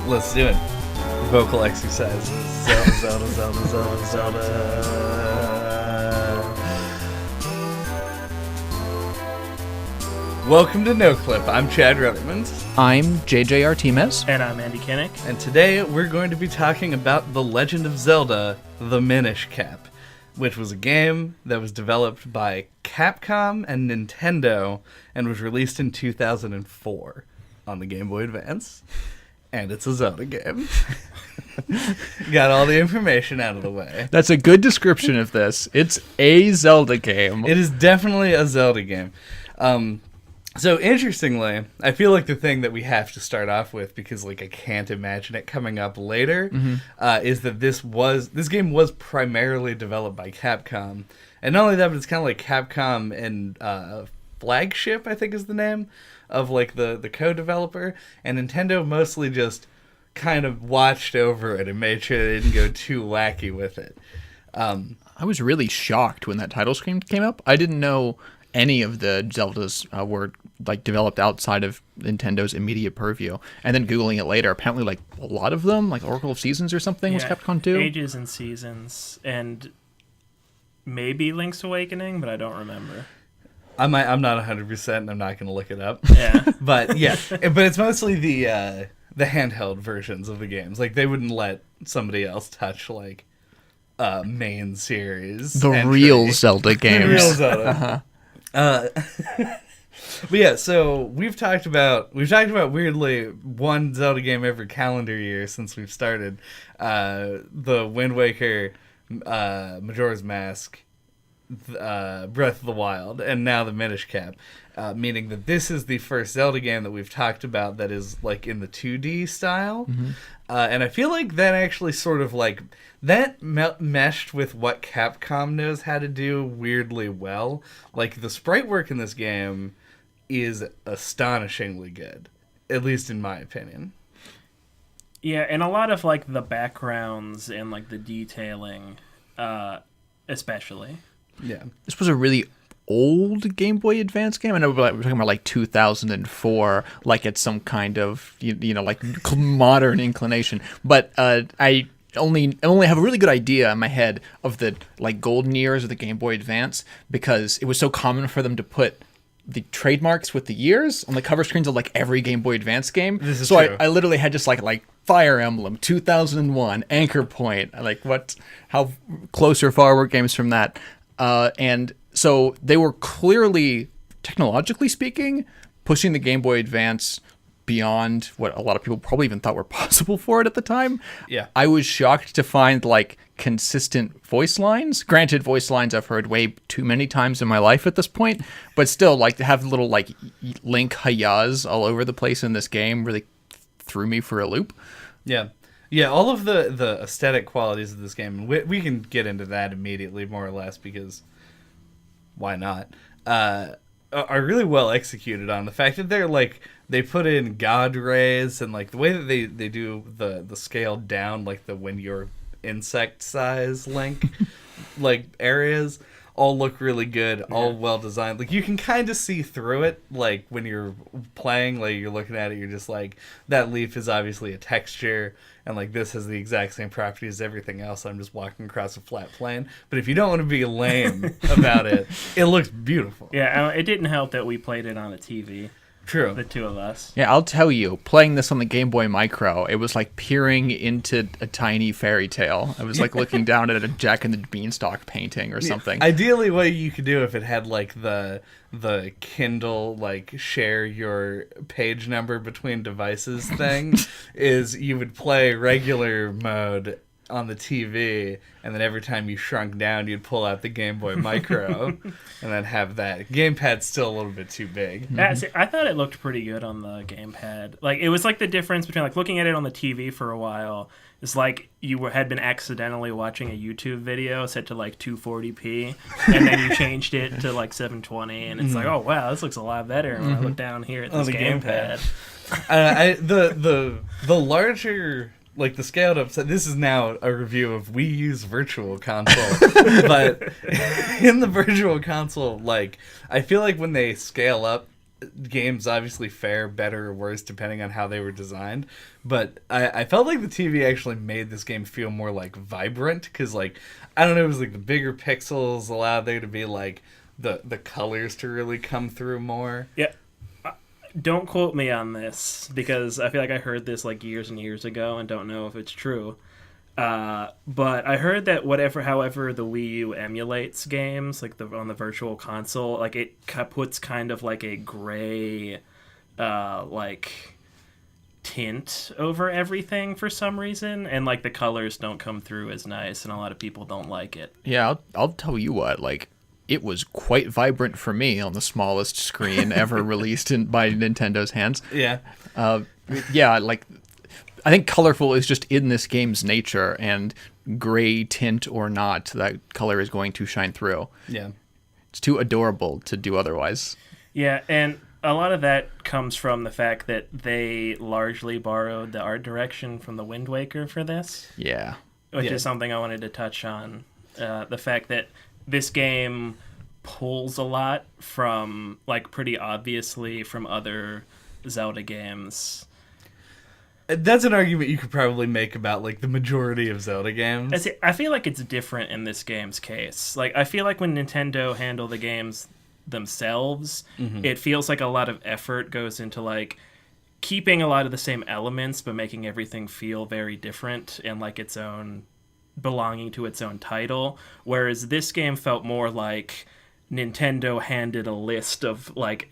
Let's do it. Vocal exercises. Zelda, Zelda, Zelda, Zelda, Zelda. Welcome to NOCLIP. I'm Chad Ruthermond. I'm JJ Artemis. And I'm Andy Kinnick. And today we're going to be talking about The Legend of Zelda, the Minish Cap, which was a game that was developed by Capcom and Nintendo and was released in 2004 on the Game Boy Advance. And it's a Zelda game. Got all the information out of the way. That's a good description of this. It's a Zelda game. It is definitely a Zelda game. So interestingly, I feel like the thing that we have to start off with, because I can't imagine it coming up later, is that this game was primarily developed by Capcom, and not only that, but it's kind of like Capcom and Flagship, I think is the name of the co-developer, and Nintendo mostly just kind of watched over it and made sure they didn't go too wacky with it. I was really shocked when that title screen came up. I didn't know any of the Zeldas were developed outside of Nintendo's immediate purview. And then Googling it later, apparently a lot of them, like Oracle of Seasons or something, was Capcom too. Ages and Seasons, and maybe Link's Awakening, but I don't remember. I'm not 100%, and I'm not going to look it up. Yeah. But yeah, but it's mostly the handheld versions of the games. They wouldn't let somebody else touch main series. The real Zelda games. The real Zelda. But yeah, so we've talked about weirdly one Zelda game every calendar year since we've started. The Wind Waker, Majora's Mask, Breath of the Wild, and now the Minish Cap, meaning that this is the first Zelda game that we've talked about that is in the 2D style. And I feel like that actually sort of that meshed with what Capcom knows how to do weirdly well. The sprite work in this game is astonishingly good, at least in my opinion. Yeah, and a lot of the backgrounds and the detailing, especially. Yeah. This was a really old Game Boy Advance game. I know we're talking about 2004, it's some kind of modern inclination. But I only have a really good idea in my head of the golden years of the Game Boy Advance, because it was so common for them to put the trademarks with the years on the cover screens of every Game Boy Advance game. This is so true. I literally had just Fire Emblem 2001, Anchor Point, how close or far were games from that? And so they were clearly, technologically speaking, pushing the Game Boy Advance beyond what a lot of people probably even thought were possible for it at the time. Yeah. I was shocked to find consistent voice lines. Granted, voice lines I've heard way too many times in my life at this point, but still, to have little Link Hayas all over the place in this game really threw me for a loop. Yeah. Yeah, all of the aesthetic qualities of this game, we can get into that immediately, more or less, because why not, are really well executed on. The fact that they're they put in god rays, and the way that they do the scale down, the when you're insect size Link areas all look really good, all well designed. You can kind of see through it, when you're playing, you're looking at it, you're just that leaf is obviously a texture, and this has the exact same properties as everything else. I'm just walking across a flat plane. But if you don't want to be lame about it, it looks beautiful. Yeah, it didn't help that we played it on a TV. True. The two of us. Yeah, I'll tell you, playing this on the Game Boy Micro, it was peering into a tiny fairy tale. I was looking down at a Jack and the Beanstalk painting or something. Ideally, what you could do if it had the Kindle share your page number between devices thing is you would play regular mode on the TV, and then every time you shrunk down, you'd pull out the Game Boy Micro, and then have that. Gamepad's still a little bit too big. See, I thought it looked pretty good on the gamepad. It was the difference between looking at it on the TV for a while. It's you had been accidentally watching a YouTube video set to 240p, and then you changed it to 720, and it's oh wow, this looks a lot better when I look down here at this gamepad. The larger the scaled up. So this is now a review of Wii U's Virtual Console, but in the Virtual Console, I feel when they scale up games obviously fare better or worse depending on how they were designed, but I felt like the TV actually made this game feel more like vibrant, because like, I don't know, it was like the bigger pixels allowed there to be like the colors to really come through more. Yeah. Don't quote me on this, because I feel like I heard this like years and years ago and don't know if it's true. But I heard that however the Wii U emulates games, like on the virtual console, like it puts kind of like a gray, like tint over everything for some reason, and like the colors don't come through as nice, and a lot of people don't like it. Yeah, I'll tell you what, like, it was quite vibrant for me on the smallest screen ever released by Nintendo's hands. Yeah. Yeah, like, I think colorful is just in this game's nature, and gray tint or not, that color is going to shine through. Yeah. It's too adorable to do otherwise. Yeah, and a lot of that comes from the fact that they largely borrowed the art direction from the Wind Waker for this. Yeah. Which is something I wanted to touch on. The fact that this game pulls a lot from, like, pretty obviously from other Zelda games. That's an argument you could probably make about like the majority of Zelda games. I feel like it's different in this game's case. Like, I feel like when Nintendo handle the games themselves, it feels like a lot of effort goes into like keeping a lot of the same elements but making everything feel very different and like its own, belonging to its own title, whereas this game felt more like Nintendo handed a list of like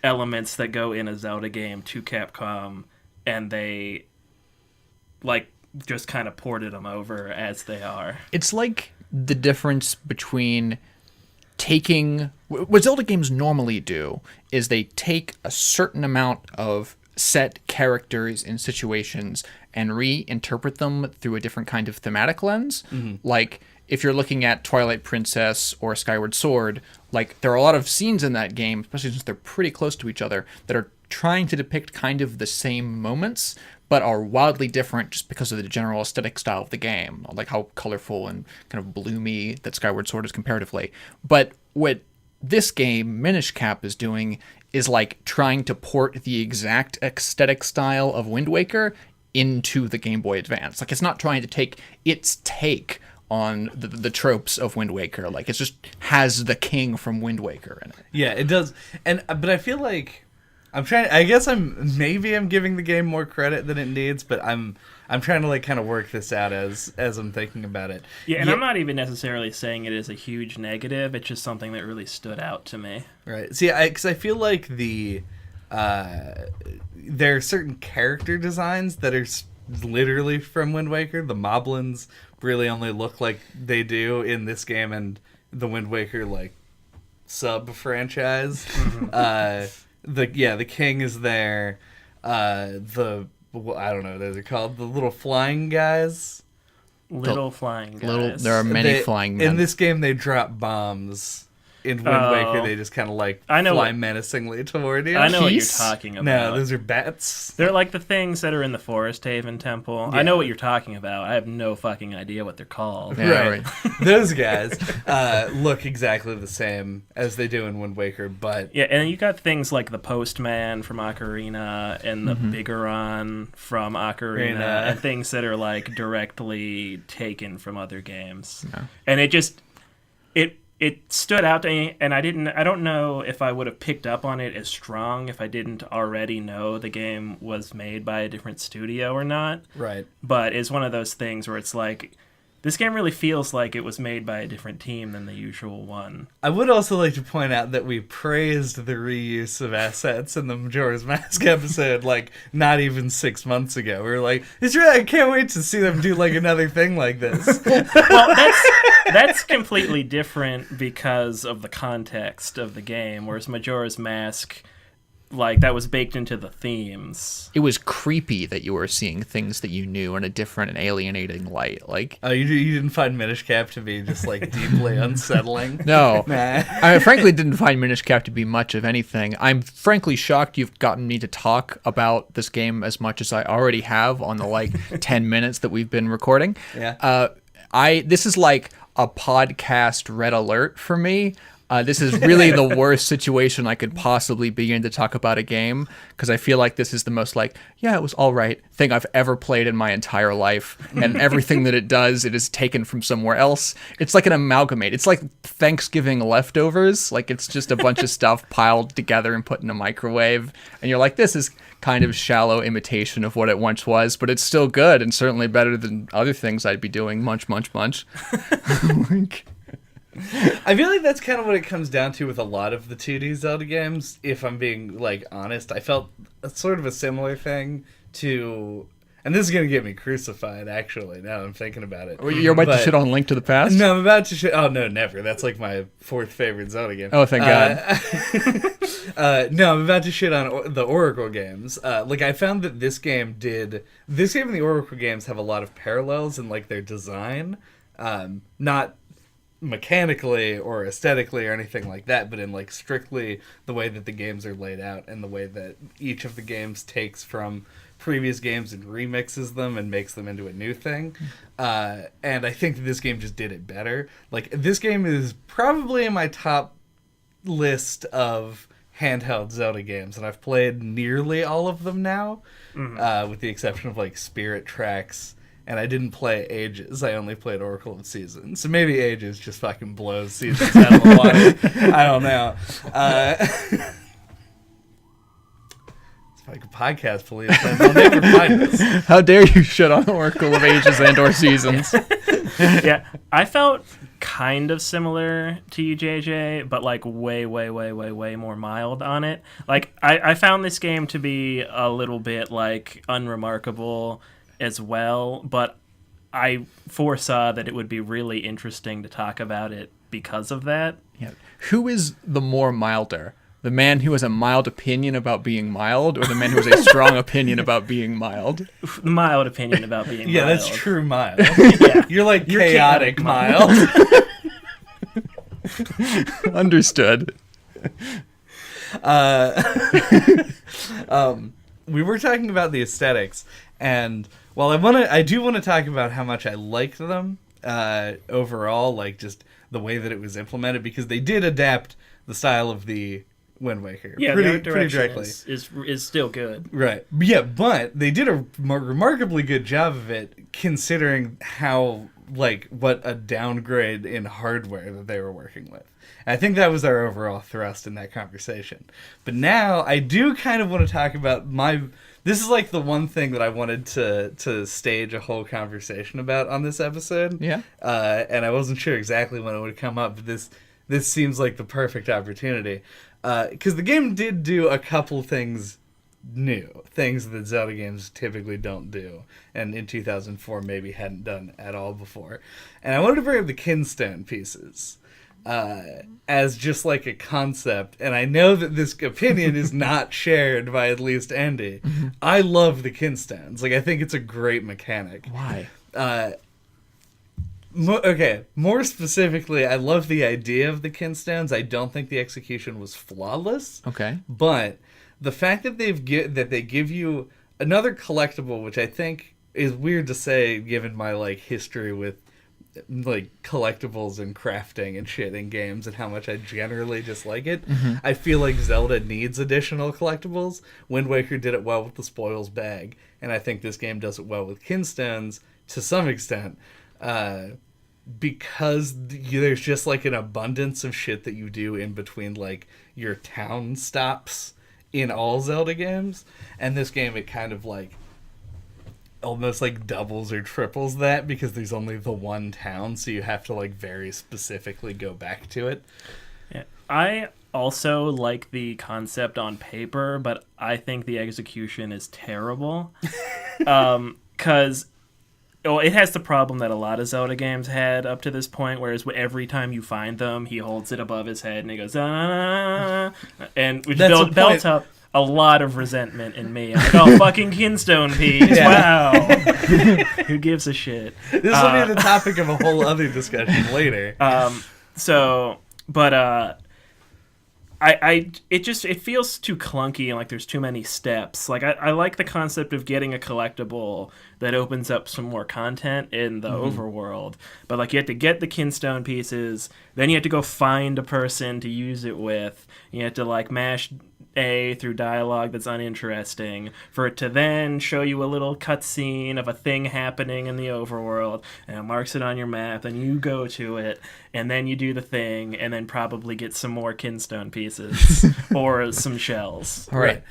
elements that go in a Zelda game to Capcom, and they like just kind of ported them over as they are. It's like the difference between taking what Zelda games normally do is they take a certain amount of set characters and situations and reinterpret them through a different kind of thematic lens. Like, if you're looking at Twilight Princess or Skyward Sword, like, there are a lot of scenes in that game, especially since they're pretty close to each other, that are trying to depict kind of the same moments, but are wildly different just because of the general aesthetic style of the game, like how colorful and kind of bloomy that Skyward Sword is comparatively. But what this game, Minish Cap, is doing is like trying to port the exact aesthetic style of Wind Waker into the Game Boy Advance. Like, it's not trying to take its take on the tropes of Wind Waker. Like, it just has the king from Wind Waker in it. Yeah, it does. But I feel like I guess I'm giving the game more credit than it needs, but I'm trying to like kind of work this out as I'm thinking about it. Yeah, and I'm not even necessarily saying it is a huge negative. It's just something that really stood out to me. Right. See, because I feel like there are certain character designs that are literally from Wind Waker. The Moblins really only look like they do in this game and the Wind Waker like sub franchise. The king is there. I don't know, those are called the little flying guys. Flying guys. There are many flying men. In this game, they drop bombs. In Wind Waker, they just kind of like fly menacingly toward you. I know what you're talking about. No, those are bats. They're like the things that are in the Forest Haven Temple. Yeah. I know what you're talking about. I have no fucking idea what they're called. Yeah, right. Those guys look exactly the same as they do in Wind Waker, but... Yeah, and you got things like the Postman from Ocarina and the Bigoron from Ocarina and things that are like directly taken from other games. Yeah. And it stood out to me, and I don't know if I would have picked up on it as strong if I didn't already know the game was made by a different studio or not. Right. But it's one of those things where it's like, this game really feels like it was made by a different team than the usual one. I would also like to point out that we praised the reuse of assets in the Majora's Mask episode, like, not even 6 months ago. We were like, I can't wait to see them do, like, another thing like this. Well, that's completely different because of the context of the game, whereas Majora's Mask... like, that was baked into the themes. It was creepy that you were seeing things that you knew in a different and alienating light. Like, oh, you didn't find Minish Cap to be just, like, deeply unsettling? No. Nah. I frankly didn't find Minish Cap to be much of anything. I'm frankly shocked you've gotten me to talk about this game as much as I already have on the, like, 10 minutes that we've been recording. Yeah. This is like a podcast red alert for me. This is really the worst situation I could possibly be in to talk about a game, because I feel like this is the most like, yeah, it was all right thing I've ever played in my entire life, and everything that it does, it is taken from somewhere else. It's like an amalgamate. It's like Thanksgiving leftovers. Like, it's just a bunch of stuff piled together and put in a microwave, and you're like, this is kind of shallow imitation of what it once was, but it's still good and certainly better than other things I'd be doing. Munch, munch, munch. I feel like that's kind of what it comes down to with a lot of the 2D Zelda games, if I'm being, like, honest. I felt sort of a similar thing to... And this is going to get me crucified, actually, now I'm thinking about it. You're about to shit on Link to the Past? No, I'm about to shit... Oh, no, never. That's, like, my fourth favorite Zelda game. Oh, thank God. No, I'm about to shit on the Oracle games. Like, I found that this game did... This game and the Oracle games have a lot of parallels in, like, their design. Not mechanically or aesthetically or anything like that, but in, like, strictly the way that the games are laid out and the way that each of the games takes from previous games and remixes them and makes them into a new thing. And I think that this game just did it better. Like, this game is probably in my top list of handheld Zelda games, and I've played nearly all of them now, with the exception of, like, Spirit Tracks, and I didn't play Ages. I only played Oracle of Seasons. So maybe Ages just fucking blows Seasons out of the water. I don't know. Like a podcast police, they'll never find us. How dare you shit on Oracle of Ages and or Seasons? Yeah, I felt kind of similar to you, JJ, but like way more mild on it. Like, I found this game to be a little bit like unremarkable as well, but I foresaw that it would be really interesting to talk about it because of that. Yeah. Who is the more milder? The man who has a mild opinion about being mild, or the man who has a strong opinion about being mild? Mild opinion about being yeah, mild. That's true mild. Yeah. You're like chaotic mild. Understood. We were talking about the aesthetics, and while I do want to talk about how much I liked them overall, like just the way that it was implemented, because they did adapt the style of the Wind Waker. Yeah, pretty the art direction directly. is still good. Right. Yeah, but they did a remarkably good job of it, considering how, like, what a downgrade in hardware that they were working with. And I think that was our overall thrust in that conversation. But now, I do kind of want to talk about this is, like, the one thing that I wanted to stage a whole conversation about on this episode. Yeah. And I wasn't sure exactly when it would come up, but this seems like the perfect opportunity. Because the game did do a couple things new, things that Zelda games typically don't do, and in 2004 maybe hadn't done at all before. And I wanted to bring up the Kinstone pieces as just like a concept, and I know that this opinion is not shared by at least Andy. I love the Kinstones. Like, I think it's a great mechanic. Why? Okay, more specifically, I love the idea of the Kinstones. I don't think the execution was flawless. Okay. But the fact that they give you another collectible, which I think is weird to say given my, like, history with, like, collectibles and crafting and shit in games and how much I generally dislike it. I feel like Zelda needs additional collectibles. Wind Waker did it well with the spoils bag, and I think this game does it well with Kinstones to some extent. Because there's just, like, an abundance of shit that you do in between, like, your town stops in all Zelda games. And this game, it kind of, like, almost, like, doubles or triples that, because there's only the one town, so you have to, like, very specifically go back to it. Yeah. I also like the concept on paper, but I think the execution is terrible. Because... Well, it has the problem that a lot of Zelda games had up to this point, whereas every time you find them, he holds it above his head and he goes, ah, and which built up a lot of resentment in me. I'm like, oh, fucking Kinstone piece, wow. Who gives a shit? This will be the topic of a whole other discussion later. it feels too clunky and like there's too many steps. Like I like the concept of getting a collectible that opens up some more content in the overworld, but like you have to get the kinstone pieces, then you have to go find a person to use it with. You have to like mash A through dialogue that's uninteresting for it to then show you a little cutscene of a thing happening in the overworld, and it marks it on your map, and you go to it, and then you do the thing, and then probably get some more kinstone pieces or some shells. Right.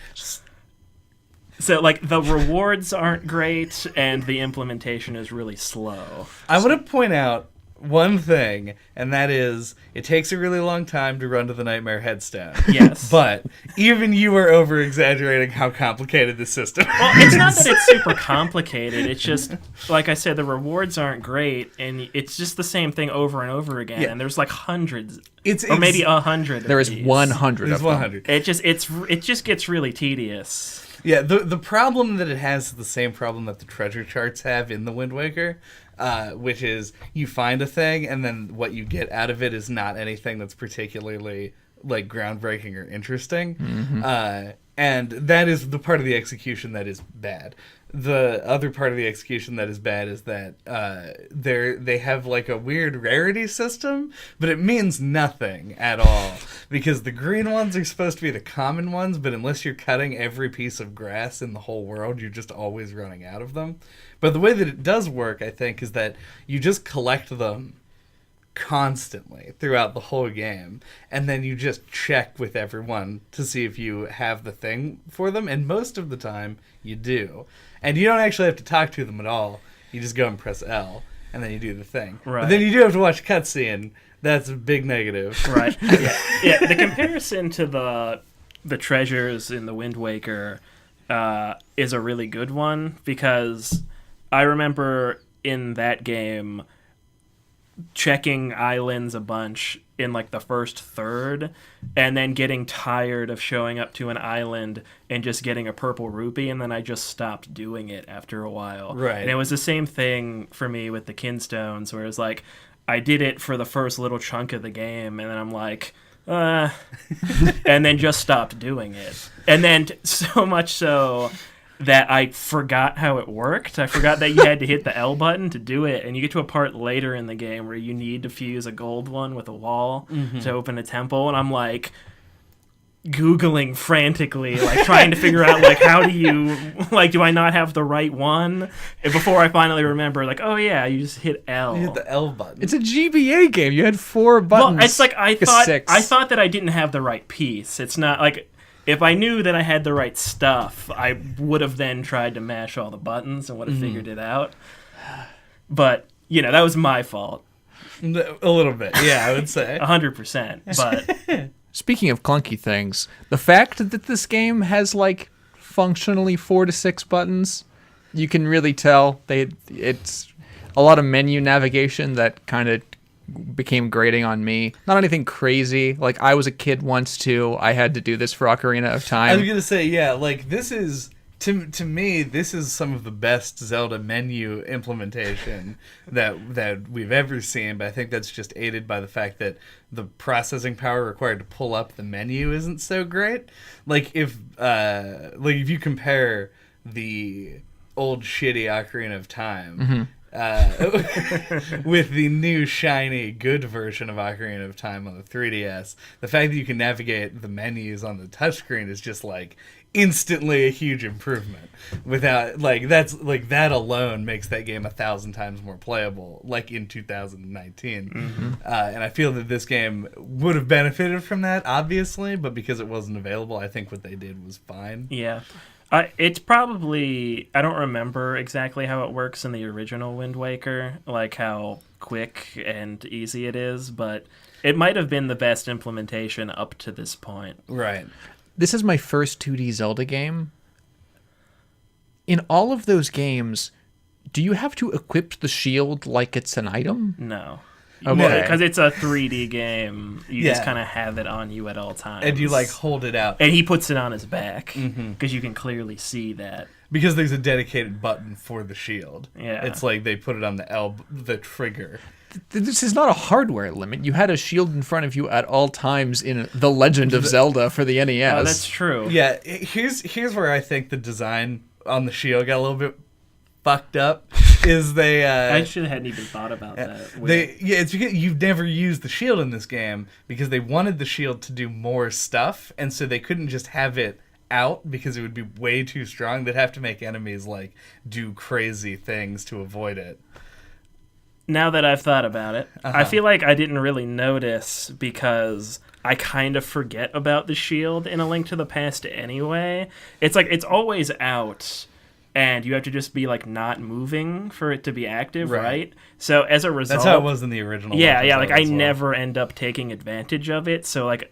So, like, the rewards aren't great, and the implementation is really slow. I want to point out one thing, and that is it takes a really long time to run to the Nightmare Headstone. Yes. But even you are over-exaggerating how complicated the system is. Well, it's not that it's super complicated. It's just, like I said, the rewards aren't great, and it's just the same thing over and over again. Yeah. And there's like hundreds, or maybe 100. There is 100 There's of 100. It just gets really tedious. Yeah, the problem that it has is the same problem that the treasure charts have in the Wind Waker, which is you find a thing and then what you get out of it is not anything that's particularly like groundbreaking or interesting. Mm-hmm. And that is the part of the execution that is bad. The other part of the execution that is bad is that they have like a weird rarity system, but it means nothing at all because the green ones are supposed to be the common ones, but unless you're cutting every piece of grass in the whole world, you're just always running out of them. But the way that it does work, I think, is that you just collect them constantly throughout the whole game, and then you just check with everyone to see if you have the thing for them, and most of the time you do. And you don't actually have to talk to them at all. You just go and press L, and then you do the thing. Right. But then you do have to watch a cutscene. That's a big negative. Right. Yeah. The comparison to the treasures in the Wind Waker is a really good one, because I remember in that game checking islands a bunch in like the first third and then getting tired of showing up to an island and just getting a purple rupee, and then I just stopped doing it after a while. Right. And it was the same thing for me with the kinstones, where it's like I did it for the first little chunk of the game and then I'm like and then just stopped doing it. And then so much so that I forgot how it worked. I forgot that you had to hit the L button to do it, and you get to a part later in the game where you need to fuse a gold one with a wall to open a temple, and I'm like Googling frantically, like trying to figure out like how do you, like, do I not have the right one? And before I finally remember, like, oh yeah, you just hit L. You hit the L button. It's a GBA game. You had 4 buttons. Well, it's like I Six. thought that I didn't have the right piece. It's not like, if I knew that I had the right stuff, I would have then tried to mash all the buttons and would have figured it out. But, you know, that was my fault. A little bit, yeah, I would say. 100%. But Speaking of clunky things, the fact that this game has like functionally 4 to 6 buttons, you can really tell it's a lot of menu navigation that kind of became grating on me. Not anything crazy. Like, I was a kid once too. I had to do this for Ocarina of Time. I was gonna say, yeah, like this is to me, this is some of the best Zelda menu implementation that we've ever seen. But I think that's just aided by the fact that the processing power required to pull up the menu isn't so great. Like if you compare the old shitty Ocarina of Time. With the new shiny good version of Ocarina of Time on the 3DS, the fact that you can navigate the menus on the touchscreen is just like instantly a huge improvement. Without that alone makes that game 1,000 times more playable, like in 2019. And I feel that this game would have benefited from that, obviously, but because it wasn't available, I think what they did was fine. yeah. It's probably, I don't remember exactly how it works in the original Wind Waker, like how quick and easy it is, but it might have been the best implementation up to this point. Right. This is my first 2D Zelda game. In all of those games, do you have to equip the shield like it's an item? No. Okay. Because it's a 3D game, you just Yeah. kind of have it on you at all times. And you like hold it out. And he puts it on his back, because you can clearly see that. Because there's a dedicated button for the shield. Yeah. It's like they put it on the trigger. This is not a hardware limit. You had a shield in front of you at all times in The Legend of Zelda for the NES. Oh, that's true. Yeah, here's where I think the design on the shield got a little bit fucked up. Is they I hadn't even thought about that. It's because you've never used the shield in this game because they wanted the shield to do more stuff, and so they couldn't just have it out because it would be way too strong. They'd have to make enemies like do crazy things to avoid it. Now that I've thought about it, I feel like I didn't really notice because I kind of forget about the shield in A Link to the Past anyway. It's like it's always out, and you have to just be like not moving for it to be active, right? So as a result, that's how it was in the original. Yeah. Like I never end up taking advantage of it. So like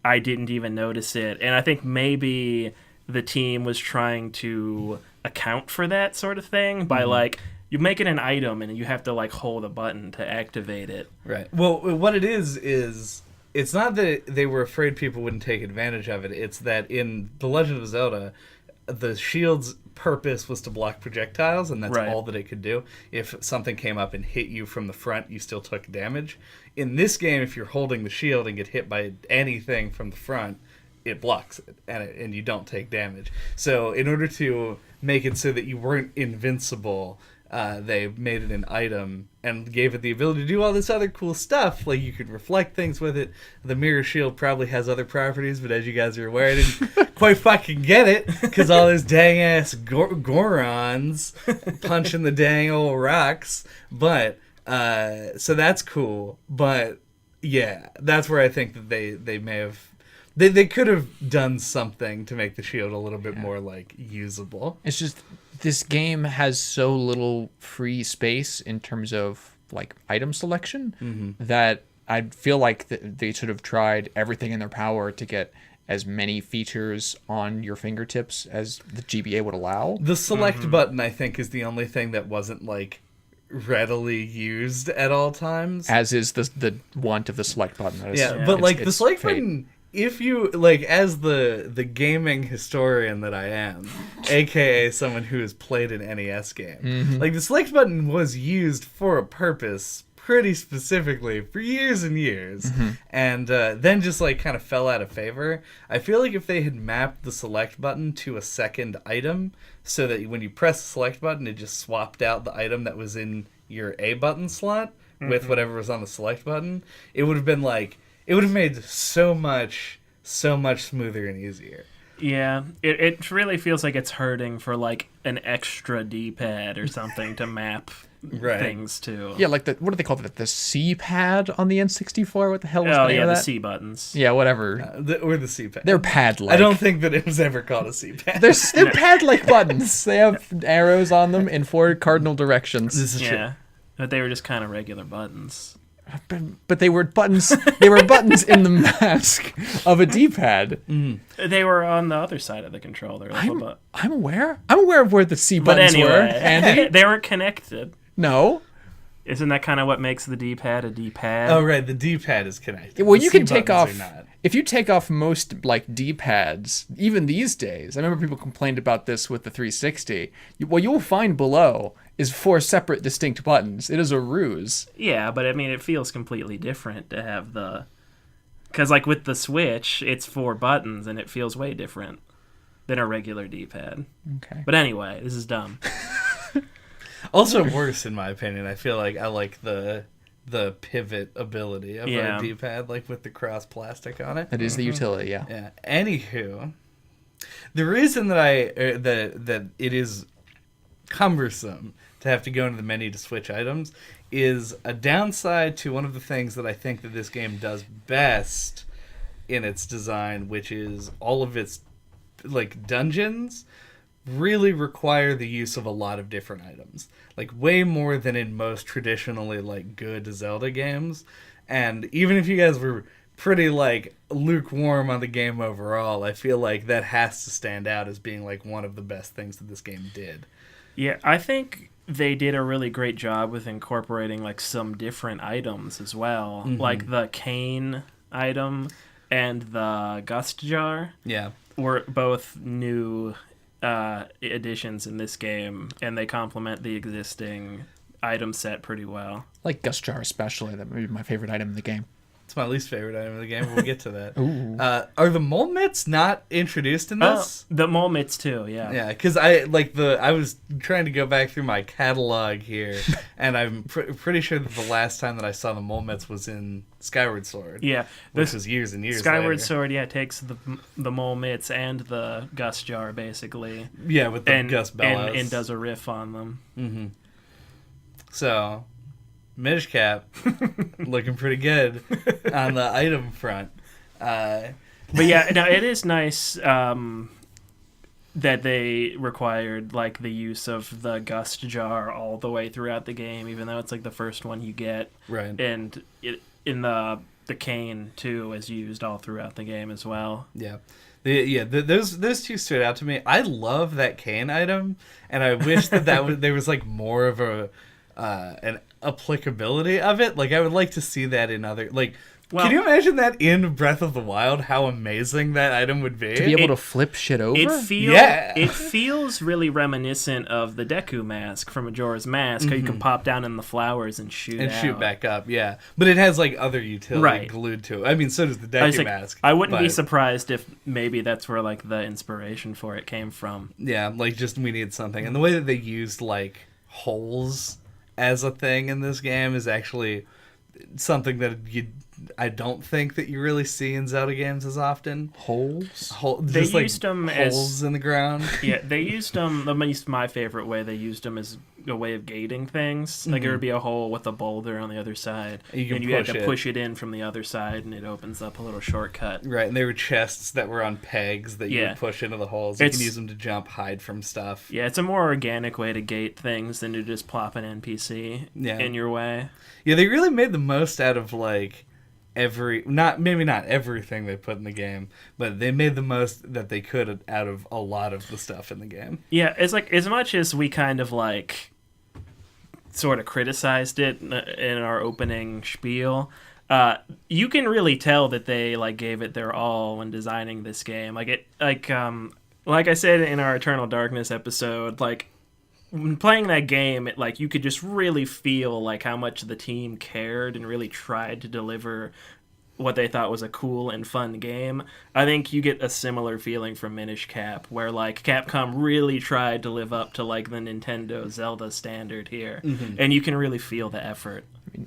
I didn't even notice it, and I think maybe the team was trying to account for that sort of thing by like you make it an item and you have to like hold a button to activate it. Right. Well, what it is it's not that they were afraid people wouldn't take advantage of it. It's that in The Legend of Zelda, the shield's purpose was to block projectiles, and that's all that it could do. If something came up and hit you from the front, you still took damage. In this game, if you're holding the shield and get hit by anything from the front, it blocks it, and you don't take damage. So in order to make it so that you weren't invincible, they made it an item and gave it the ability to do all this other cool stuff. Like you could reflect things with it. The mirror shield probably has other properties, but as you guys are aware, I didn't quite fucking get it because all those dang ass Gorons punching the dang old rocks. But so that's cool. But yeah, that's where I think that they may have. They could have done something to make the shield a little bit more like usable. It's just this game has so little free space in terms of like item selection that I feel like they should have tried everything in their power to get as many features on your fingertips as the GBA would allow. The select button, I think, is the only thing that wasn't like readily used at all times. As is the want of the select button. But like the select button, if you like, as the gaming historian that I am, aka someone who has played an NES game, like the select button was used for a purpose pretty specifically for years and years, and then just like kind of fell out of favor. I feel like if they had mapped the select button to a second item, so that when you press the select button, it just swapped out the item that was in your A button slot with whatever was on the select button, it would have been like. It would have made so much smoother and easier. Yeah, it really feels like it's hurting for like an extra D-pad or something to map things to. Yeah, like what do they call it? The C pad on the N64? What the hell was the name of that? The C buttons. Yeah, whatever. Or the C pad. They're pad-like. I don't think that it was ever called a C pad. They're pad-like buttons. They have arrows on them in 4 cardinal directions. This is true. But they were just kind of regular buttons. But they were buttons. They were buttons in the mask of a D-pad. They were on the other side of the controller. I'm aware. I'm aware of where the C buttons were. Andy, they weren't connected. No. Isn't that kind of what makes the D-pad a D-pad? Oh, right. The D-pad is connected. Well, the you C can take off. are not. If you take off most like D-pads, even these days, I remember people complained about this with the 360. What you'll find below is 4 separate distinct buttons. It is a ruse. Yeah, but I mean, it feels completely different to have the... Because like with the Switch, it's 4 buttons, and it feels way different than a regular D-pad. Okay. But anyway, this is dumb. Also worse, in my opinion. I feel like I like the pivot ability of a D-pad, like with the cross plastic on it. That is the utility, yeah. Yeah. Anywho, the reason that that it is cumbersome to have to go into the menu to switch items is a downside to one of the things that I think that this game does best in its design, which is all of its like dungeons really require the use of a lot of different items, like way more than in most traditionally like good Zelda games. And even if you guys were pretty like lukewarm on the game overall, I feel like that has to stand out as being like one of the best things that this game did. Yeah, I think they did a really great job with incorporating like some different items as well, like the cane item and the gust jar. Yeah, were both new additions in this game, and they complement the existing item set pretty well. Like Gust Jar especially. That may be my favorite item in the game. It's my least favorite item in the game, but we'll get to that. Are the mole mitts not introduced in this? The mole mitts too, yeah. Yeah, because I was trying to go back through my catalog here, and I'm pretty sure that the last time that I saw the mole mitts was in Skyward Sword. Yeah, which was years and years Skyward later. Sword, yeah, takes the mole mitts and the Gust Jar basically. Yeah, with the Gust Bellows. And does a riff on them. Mm-hmm. So, Minish Cap looking pretty good on the item front. But yeah, no, it is nice that they required like the use of the Gust Jar all the way throughout the game, even though it's like the first one you get. Right. And in the cane too is used all throughout the game as well. Yeah. Those two stood out to me. I love that cane item, and I wish that there was like more of an applicability of it. Like I would like to see that in other can you imagine that in Breath of the Wild? How amazing that item would be to be able to flip shit over. It feels really reminiscent of the Deku mask from Majora's Mask. How you can pop down in the flowers and shoot back up. Yeah, but it has like other utility glued to it. I mean, so does the Deku mask. I wouldn't be surprised if maybe that's where like the inspiration for it came from. Yeah, like just we need something, and the way that they used like holes as a thing in this game is actually something that I don't think that you really see in Zelda games as often. Holes? They just used them as holes in the ground. Yeah, they used them. My favorite way they used them is a way of gating things. Like there would be a hole with a boulder on the other side, and you had to push it in from the other side, and it opens up a little shortcut. Right, and there were chests that were on pegs that you would push into the holes. You can use them to jump, hide from stuff. Yeah, it's a more organic way to gate things than to just plop an NPC in your way. Yeah, they really made the most out of like maybe not everything they put in the game, but they made the most that they could out of a lot of the stuff in the game. Yeah, it's like as much as we kind of like sort of criticized it in our opening spiel, you can really tell that they like gave it their all when designing this game. Like I said in our Eternal Darkness episode, like when playing that game, like you could just really feel like how much the team cared and really tried to deliver what they thought was a cool and fun game. I think you get a similar feeling from Minish Cap, where like Capcom really tried to live up to like the Nintendo Zelda standard here, and you can really feel the effort.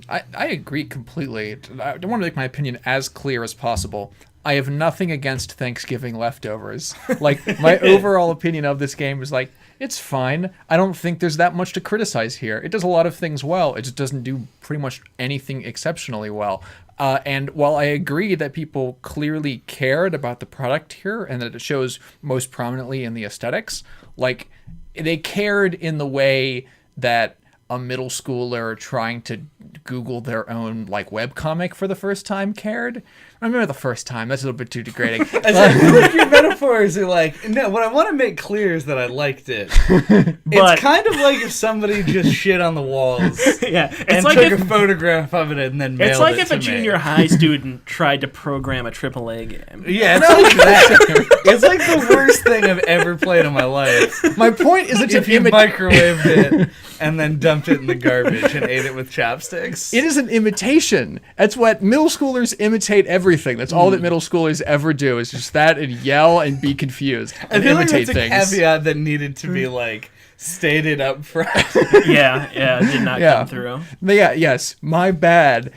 I agree completely. I don't want to make my opinion as clear as possible. I have nothing against Thanksgiving leftovers. Like, my overall opinion of this game is like, it's fine. I don't think there's that much to criticize here. It does a lot of things well. It just doesn't do pretty much anything exceptionally well. And while I agree that people clearly cared about the product here and that it shows most prominently in the aesthetics, like, they cared in the way that a middle schooler trying to Google their own like webcomic for the first time cared. I remember the first time. That's a little bit too degrading. I feel like your metaphors are like, no, what I want to make clear is that I liked it. It's kind of like if somebody just shit on the walls and like took a photograph of it and then mailed it. It's like if to a junior high student tried to program a AAA game. Yeah, it's like that. It's like the worst thing I've ever played in my life. My point is that if you microwaved it and then dumped it in the garbage and ate it with chopsticks. It is an imitation. That's what middle schoolers imitate everything. That's all that middle schoolers ever do is just that and yell and be confused and imitate things. A caveat that needed to be like stated up front. It did not come through. But yes, my bad.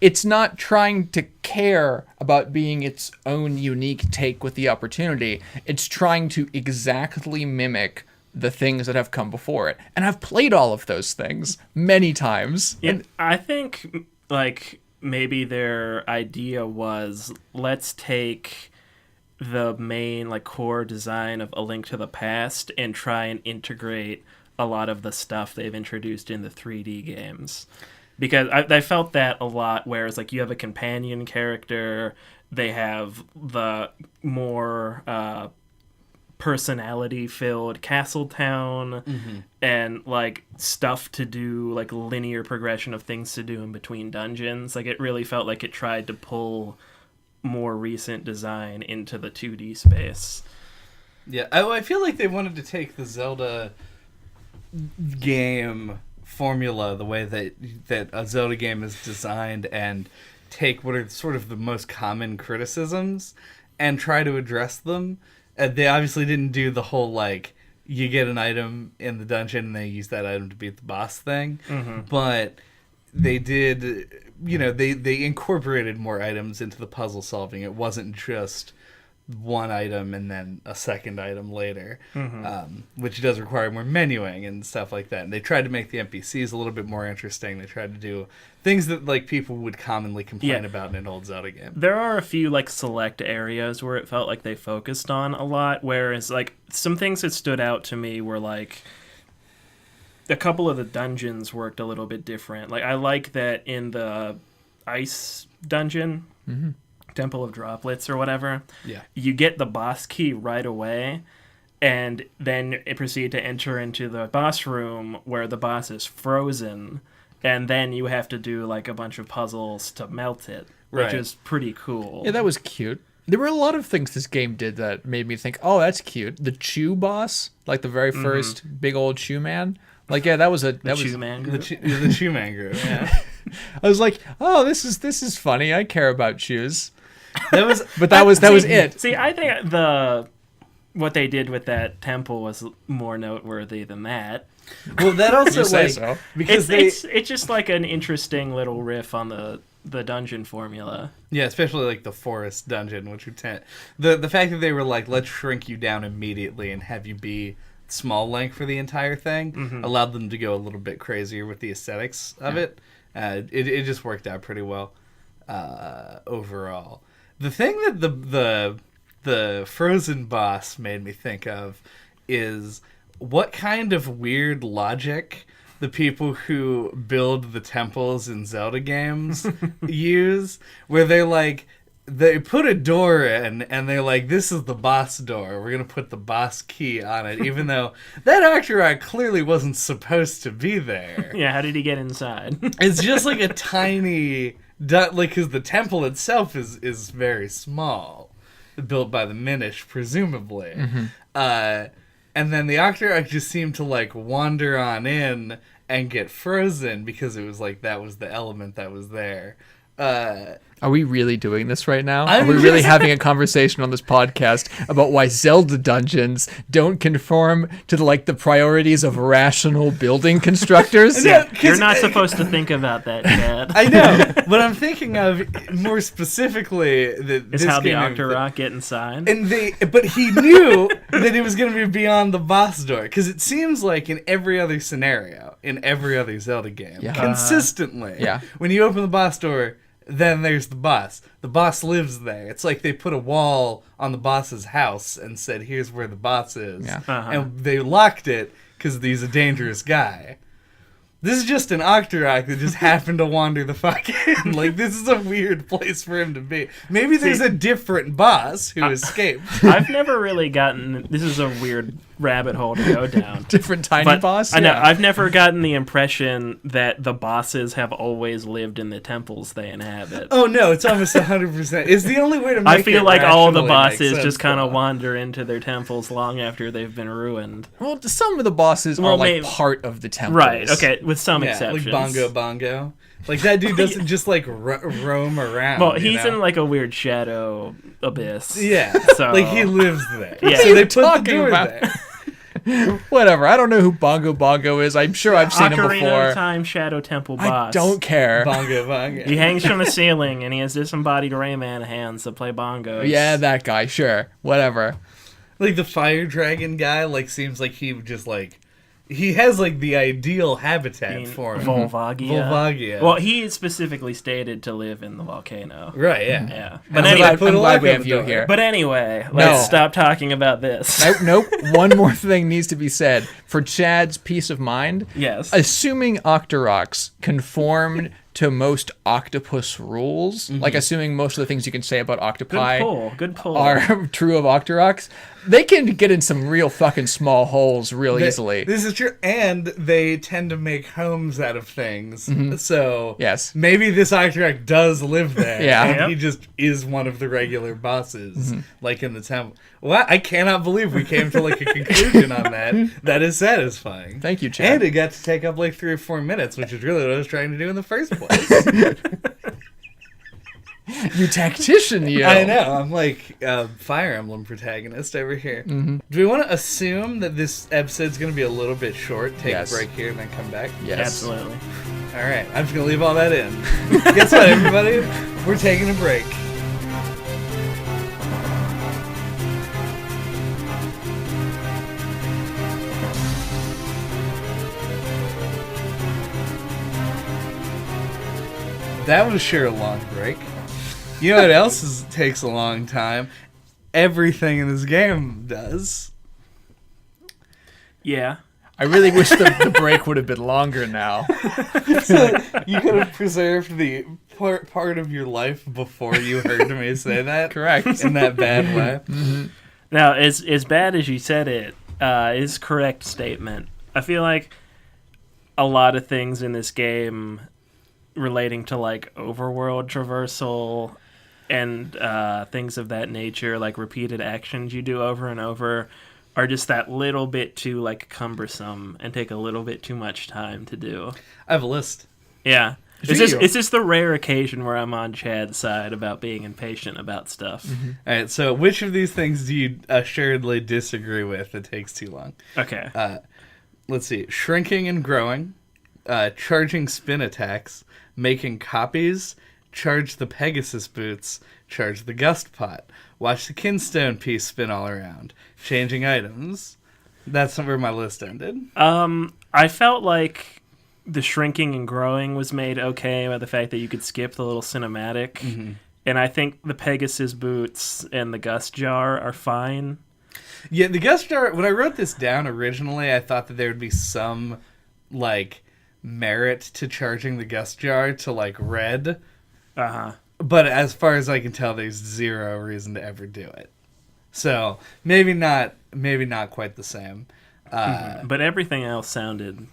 It's not trying to care about being its own unique take with the opportunity. It's trying to exactly mimic the things that have come before it. And I've played all of those things many times. Yeah, I think like maybe their idea was, let's take the main like core design of A Link to the Past and try and integrate a lot of the stuff they've introduced in the 3D games. Because I felt that a lot, whereas like you have a companion character, they have the more personality-filled Castletown and like stuff to do, like linear progression of things to do in between dungeons. Like it really felt like it tried to pull more recent design into the 2D space. Yeah, I feel like they wanted to take the Zelda game formula, the way that a Zelda game is designed, and take what are sort of the most common criticisms and try to address them. They obviously didn't do the whole, like, you get an item in the dungeon and they use that item to beat the boss thing. Mm-hmm. But they did, they incorporated more items into the puzzle solving. It wasn't just one item and then a second item later, which does require more menuing and stuff like that. And they tried to make the NPCs a little bit more interesting. They tried to do things that like people would commonly complain about in an old Zelda game. There are a few like select areas where it felt like they focused on a lot, whereas like some things that stood out to me were like a couple of the dungeons worked a little bit different. Like I like that in the ice dungeon, Temple of Droplets or whatever, you get the boss key right away, and then it proceed to enter into the boss room where the boss is frozen, and then you have to do like a bunch of puzzles to melt it, which is pretty cool. Yeah, that was cute. There were a lot of things this game did that made me think, oh, that's cute. The Chew boss, like the very first big old Chew man. Like, yeah, that was the Chew Man group. The Chew Man group, yeah. I was like, oh, this is funny. I care about chews. That was it. See, I think what they did with that temple was more noteworthy than that. Well, that also because it's just like an interesting little riff on the dungeon formula. Yeah, especially like the forest dungeon, which the fact that they were like, let's shrink you down immediately and have you be small length for the entire thing allowed them to go a little bit crazier with the aesthetics of it. It just worked out pretty well overall. The thing that the frozen boss made me think of is what kind of weird logic the people who build the temples in Zelda games use, where they put a door in and they're like, this is the boss door. We're going to put the boss key on it, even though that actor clearly wasn't supposed to be there. Yeah, how did he get inside? It's just like a tiny... because the temple itself is very small, built by the Minish, presumably. And then the Octorok just seemed to like wander on in and get frozen because it was like that was the element that was there. Are we really doing this right now? Are we really having a conversation on this podcast about why Zelda dungeons don't conform to the priorities of rational building constructors? Yeah, you're not supposed to think about that, Chad. I know. What I'm thinking of more specifically is how the Octorok get inside. But he knew that it was going to be beyond the boss door, because it seems like in every other scenario, in every other Zelda game, consistently, when you open the boss door, then there's the boss. The boss lives there. It's like they put a wall on the boss's house and said, here's where the boss is. Yeah. And they locked it because he's a dangerous guy. This is just an Octorok that just happened to wander the fuck in. Like, this is a weird place for him to be. Maybe there's a different boss who escaped. I've never really gotten... This is a weird rabbit hole to go down. Different tiny boss? I know. I've never gotten the impression that the bosses have always lived in the temples they inhabit. Oh, no. It's almost 100%. It's the only way to make it I feel like all the bosses just kind of wander into their temples long after they've been ruined. Well, some of the bosses are part of the temples. Right. Okay. With some exceptions. Like Bongo. Like, that dude doesn't just, roam around. Well, he's in, a weird shadow abyss. Yeah. So... he lives there. Yeah. So they put the door there. Whatever. I don't know who Bongo is. I'm sure I've seen him before. Ocarina of Time Shadow Temple boss. I don't care. Bongo. He hangs from the ceiling, and he has disembodied Rayman hands that play bongos. Yeah, that guy. Sure. Whatever. Like, the fire dragon guy, seems like he just, he has, the ideal habitat for him. Volvagia. Well, he specifically stated to live in the volcano. Right, yeah. Yeah. But anyway, I'm glad we have you here. But anyway, let's stop talking about this. Nope. One more thing needs to be said. For Chad's peace of mind, yes. Assuming Octoroks conform to most octopus rules, like assuming most of the things you can say about octopi Good pull. are true of Octoroks, they can get in some real fucking small holes real easily. This is true, and they tend to make homes out of things. So Yes. maybe this Octorok does live there. Yeah. and Yep. he just is one of the regular bosses, like in the temple. Well, I cannot believe we came to like a conclusion on that. That is satisfying. Thank you, Chad. And it got to take up like 3 or 4 minutes, which is really what I was trying to do in the first place. You tactician, you. I know. I'm like Fire Emblem protagonist over here. Do we want to assume that this episode's going to be a little bit short? Take Yes. a break here and then come back? Yes. Absolutely. All right. I'm just going to leave all that in. Guess what, everybody? We're taking a break. That was sure a long break. You know what else takes a long time? Everything in this game does. Yeah. I really wish the break would have been longer now. You could have preserved the part of your life before you heard me say that. Correct. In that bad way. Now, as bad as you said it, is correct statement. I feel like a lot of things in this game relating to like overworld traversal and things of that nature, like repeated actions you do over and over, are just that little bit too like cumbersome and take a little bit too much time to do. I have a list. Yeah. Do It's you? just the rare occasion where I'm on Chad's side about being impatient about stuff. All right, so which of these things do you assuredly disagree with that takes too long? Okay. Let's see. Shrinking and growing, charging spin attacks, making copies, charge the Pegasus boots, charge the gust pot, watch the kinstone piece spin all around, changing items. That's where my list ended. I felt like the shrinking and growing was made okay by the fact that you could skip the little cinematic. And I think the Pegasus boots and the gust jar are fine. Yeah, the gust jar, when I wrote this down originally, I thought that there would be some, like, merit to charging the gust jar to, like, red. Uh-huh. But as far as I can tell, there's zero reason to ever do it. So, maybe not quite the same. But everything else sounded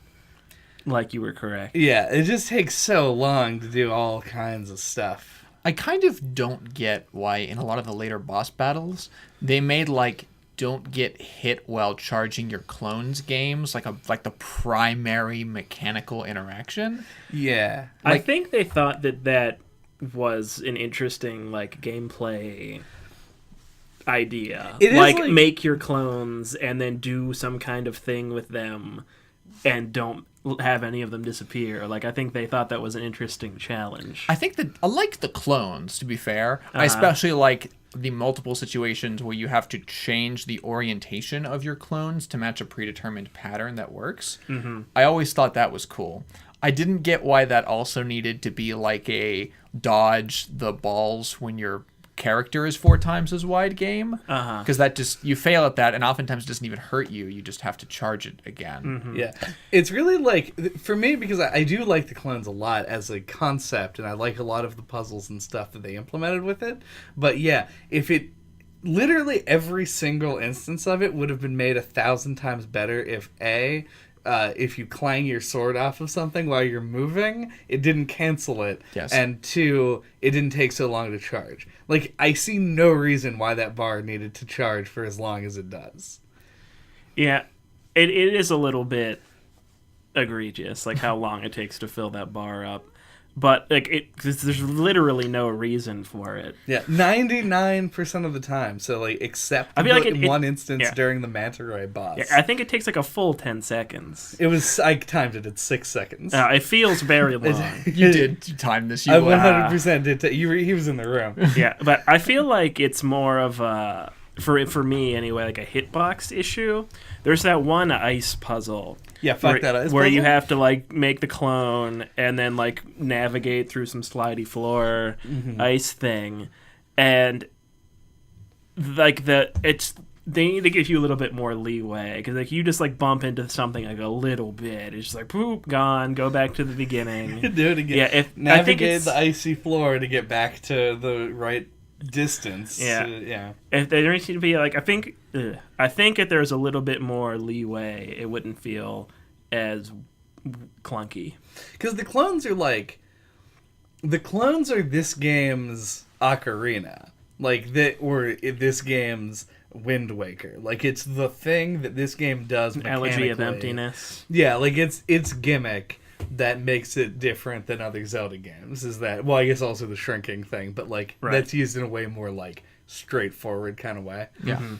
like you were correct. Yeah, it just takes so long to do all kinds of stuff. I kind of don't get why in a lot of the later boss battles they made like don't get hit while charging your clones games like the primary mechanical interaction. Yeah. I think they thought that was an interesting like gameplay idea. It is like make your clones and then do some kind of thing with them and don't have any of them disappear. Like I think they thought that was an interesting challenge. I think that I like the clones, to be fair. I especially like the multiple situations where you have to change the orientation of your clones to match a predetermined pattern that works. I always thought that was cool. I didn't get why that also needed to be like a dodge the balls when your character is 4 times as wide game. Because that just, you fail at that and oftentimes it doesn't even hurt you. You just have to charge it again. Yeah. It's really like, for me, because I do like the clones a lot as a concept, and I like a lot of the puzzles and stuff that they implemented with it. But yeah, if it, literally every single instance of it would have been made 1,000 times better if if you clang your sword off of something while you're moving, it didn't cancel it. Yes. And 2, it didn't take so long to charge. Like, I see no reason why that bar needed to charge for as long as it does. Yeah, it is a little bit egregious, like how long it takes to fill that bar up. But like there's literally no reason for it. Yeah, 99% of the time. So like, except I feel like one instance yeah. during the Manta Ray boss. Yeah, I think it takes like a full 10 seconds. It was, I timed it at 6 seconds. It feels very long. You did time this. I 100% did. He was in the room. Yeah, but I feel like it's more of a, for me anyway, like a hitbox issue. There's that one ice puzzle. Yeah, fuck that ice where puzzle. you have to like make the clone and then like navigate through some slidey floor ice thing, and like it's they need to give you a little bit more leeway, because like you just like bump into something like a little bit, it's just like poop, gone, go back to the beginning. Do it again. Yeah, navigate the icy floor to get back to the right distance. Yeah. Yeah. If there needs to be like, I think if there's a little bit more leeway, it wouldn't feel as clunky. Because the clones are this game's Ocarina, like that, or this game's Wind Waker. Like it's the thing that this game does mechanically. Elegy of Emptiness. Yeah, like it's gimmick that makes it different than other Zelda games. Is that, well, I guess also the shrinking thing, but like that's used in a way more like straightforward kind of way. Yeah. Mm-hmm.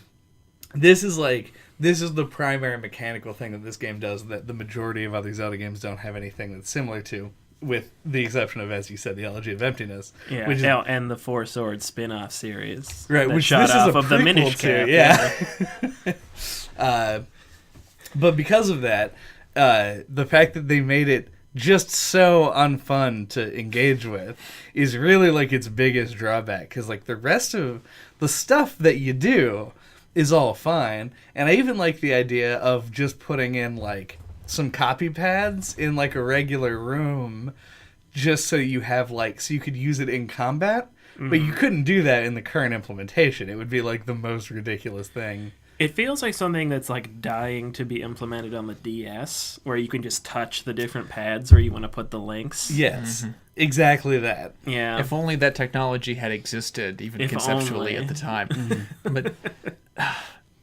This is the primary mechanical thing that this game does that the majority of other Zelda games don't have anything that's similar to, with the exception of, as you said, the Elegy of Emptiness. Yeah, which is, and the Four Swords spin-off series. right, that which shot this is off a of the prequel Minish to. Cap. Yeah. But because of that, the fact that they made it just so unfun to engage with is really like its biggest drawback, because like the rest of the stuff that you do is all fine, and I even like the idea of just putting in like some copy pads in like a regular room, just so you have like, so you could use it in combat, but you couldn't do that in the current implementation. It would be like the most ridiculous thing. It feels like something that's like dying to be implemented on the DS, where you can just touch the different pads where you want to put the links. Yes, exactly that. Yeah. If only that technology had existed, even conceptually at the time. But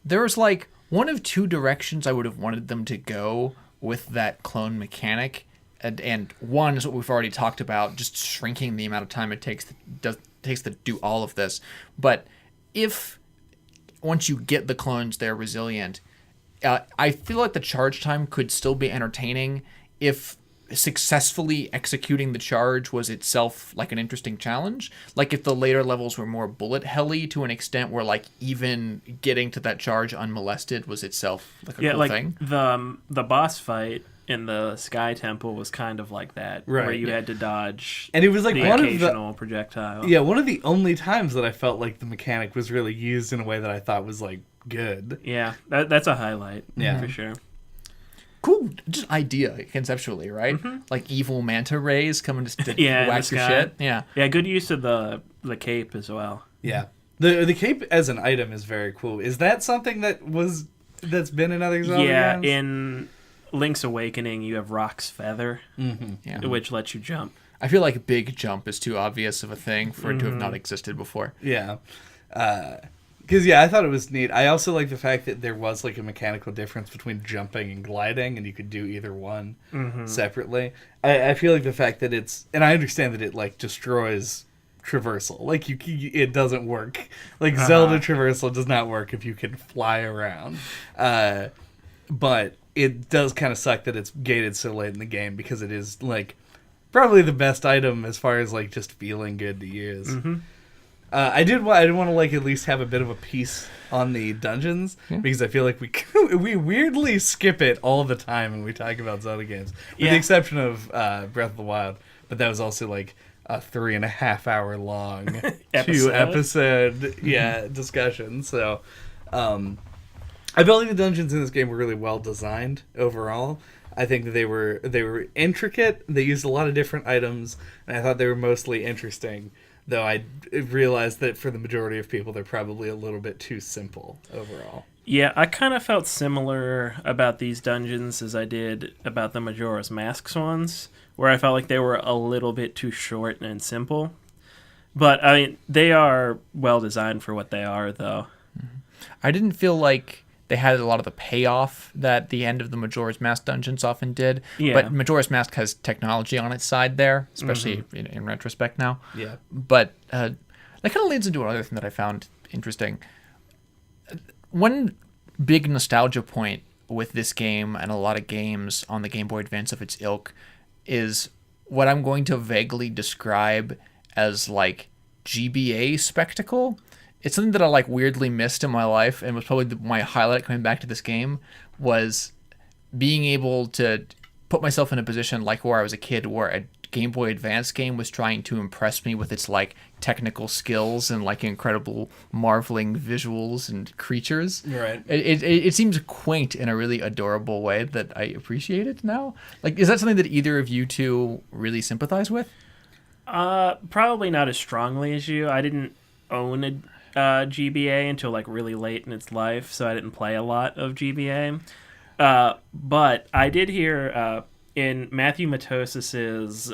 there was like one of two directions I would have wanted them to go with that clone mechanic. And one is what we've already talked about, just shrinking the amount of time it takes to do all of this. But if once you get the clones, they're resilient, I feel like the charge time could still be entertaining if successfully executing the charge was itself like an interesting challenge. Like if the later levels were more bullet helly to an extent where like even getting to that charge unmolested was itself like a cool thing. The boss fight in the Sky Temple was kind of like that, right, where you had to dodge, and it was like the one occasional of the projectile. Yeah, one of the only times that I felt like the mechanic was really used in a way that I thought was like good. Yeah, that's a highlight. Yeah, for sure. Cool, just idea conceptually, right? Like evil manta rays coming to whack your shit. Yeah, good use of the cape as well. Yeah, the cape as an item is very cool. Is that something that's been in other Zelda games? In Link's Awakening, you have Rock's Feather, which lets you jump. I feel like Big Jump is too obvious of a thing for it to have not existed before. Yeah. Because, I thought it was neat. I also like the fact that there was like a mechanical difference between jumping and gliding, and you could do either one separately. I feel like the fact that it's... And I understand that it like destroys traversal. Like, it doesn't work. Like, Zelda traversal does not work if you can fly around. But it does kind of suck that it's gated so late in the game, because it is like probably the best item as far as like just feeling good to use. I did want to like at least have a bit of a piece on the dungeons, because I feel like we weirdly skip it all the time when we talk about Zelda games, with the exception of Breath of the Wild. But that was also like a 3.5 hour long 2-episode discussion. So I felt like the dungeons in this game were really well designed overall. I think that they were intricate. They used a lot of different items, and I thought they were mostly interesting. Though I realized that for the majority of people, they're probably a little bit too simple overall. Yeah, I kind of felt similar about these dungeons as I did about the Majora's Mask ones, where I felt like they were a little bit too short and simple. But, I mean, they are well designed for what they are, though. I didn't feel like they had a lot of the payoff that the end of the Majora's Mask dungeons often did. Yeah. But Majora's Mask has technology on its side there, especially in retrospect now. Yeah. But that kind of leads into another thing that I found interesting. One big nostalgia point with this game and a lot of games on the Game Boy Advance of its ilk is what I'm going to vaguely describe as like GBA spectacle. It's something that I like weirdly missed in my life, and was probably my highlight coming back to this game, was being able to put myself in a position like where I was a kid, where I Game Boy Advance game was trying to impress me with its like technical skills and like incredible marveling visuals and creatures. Right. It seems quaint in a really adorable way that I appreciate it now. Like, is that something that either of you two really sympathize with? Probably not as strongly as you. I didn't own a GBA until like really late in its life, so I didn't play a lot of GBA. But I did hear in Matthew Matosis's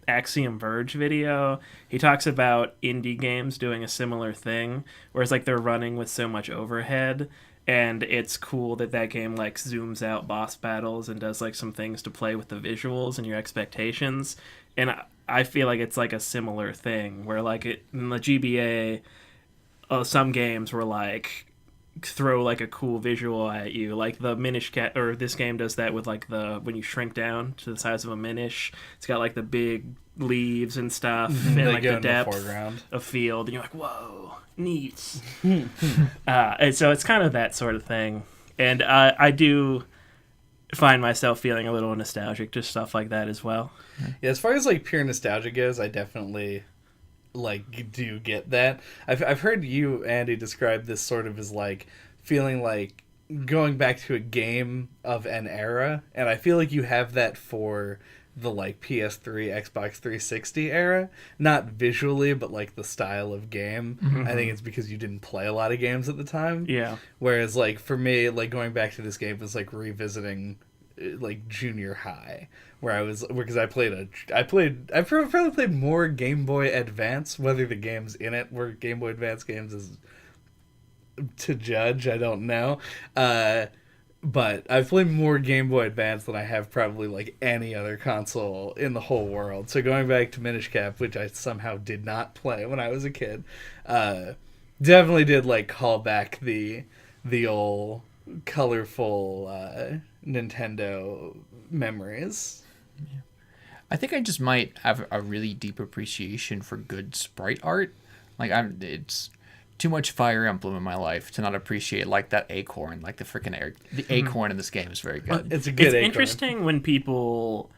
Axiom Verge video, he talks about indie games doing a similar thing, whereas like they're running with so much overhead, and it's cool that that game like zooms out boss battles and does like some things to play with the visuals and your expectations. And I feel like it's like a similar thing where like in the GBA, some games were like throw like a cool visual at you, like the Minish Cap, or this game does that with like the when you shrink down to the size of a Minish, it's got like the big leaves and stuff and like the depth of field, and you're like, whoa, neat. And so it's kind of that sort of thing, and I do find myself feeling a little nostalgic to stuff like that as well. Yeah, as far as like pure nostalgia goes, I definitely like do get that. I've heard you, Andy, describe this sort of as like feeling like going back to a game of an era, and I feel like you have that for the like PS3, Xbox 360 era, not visually, but like the style of game. Mm-hmm. I think it's because you didn't play a lot of games at the time. Yeah. Whereas like for me, like going back to this game was like revisiting like junior high, where I was, because I probably played more Game Boy Advance. Whether the games in it were Game Boy Advance games is to judge. I don't know. But I've played more Game Boy Advance than I have probably like any other console in the whole world. So going back to Minish Cap, which I somehow did not play when I was a kid, definitely did like call back the old colorful Nintendo memories. Yeah. I think I just might have a really deep appreciation for good sprite art. Like it's too much Fire Emblem in my life to not appreciate like that acorn, like the freaking acorn in this game is very good. It's a good acorn. Interesting when people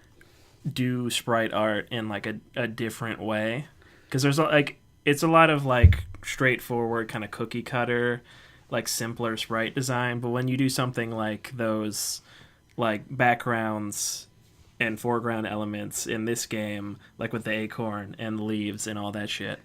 do sprite art in like a different way, because there's like it's a lot of like straightforward kind of cookie cutter, like simpler sprite design, but when you do something like those like backgrounds and foreground elements in this game, like with the acorn and leaves and all that shit,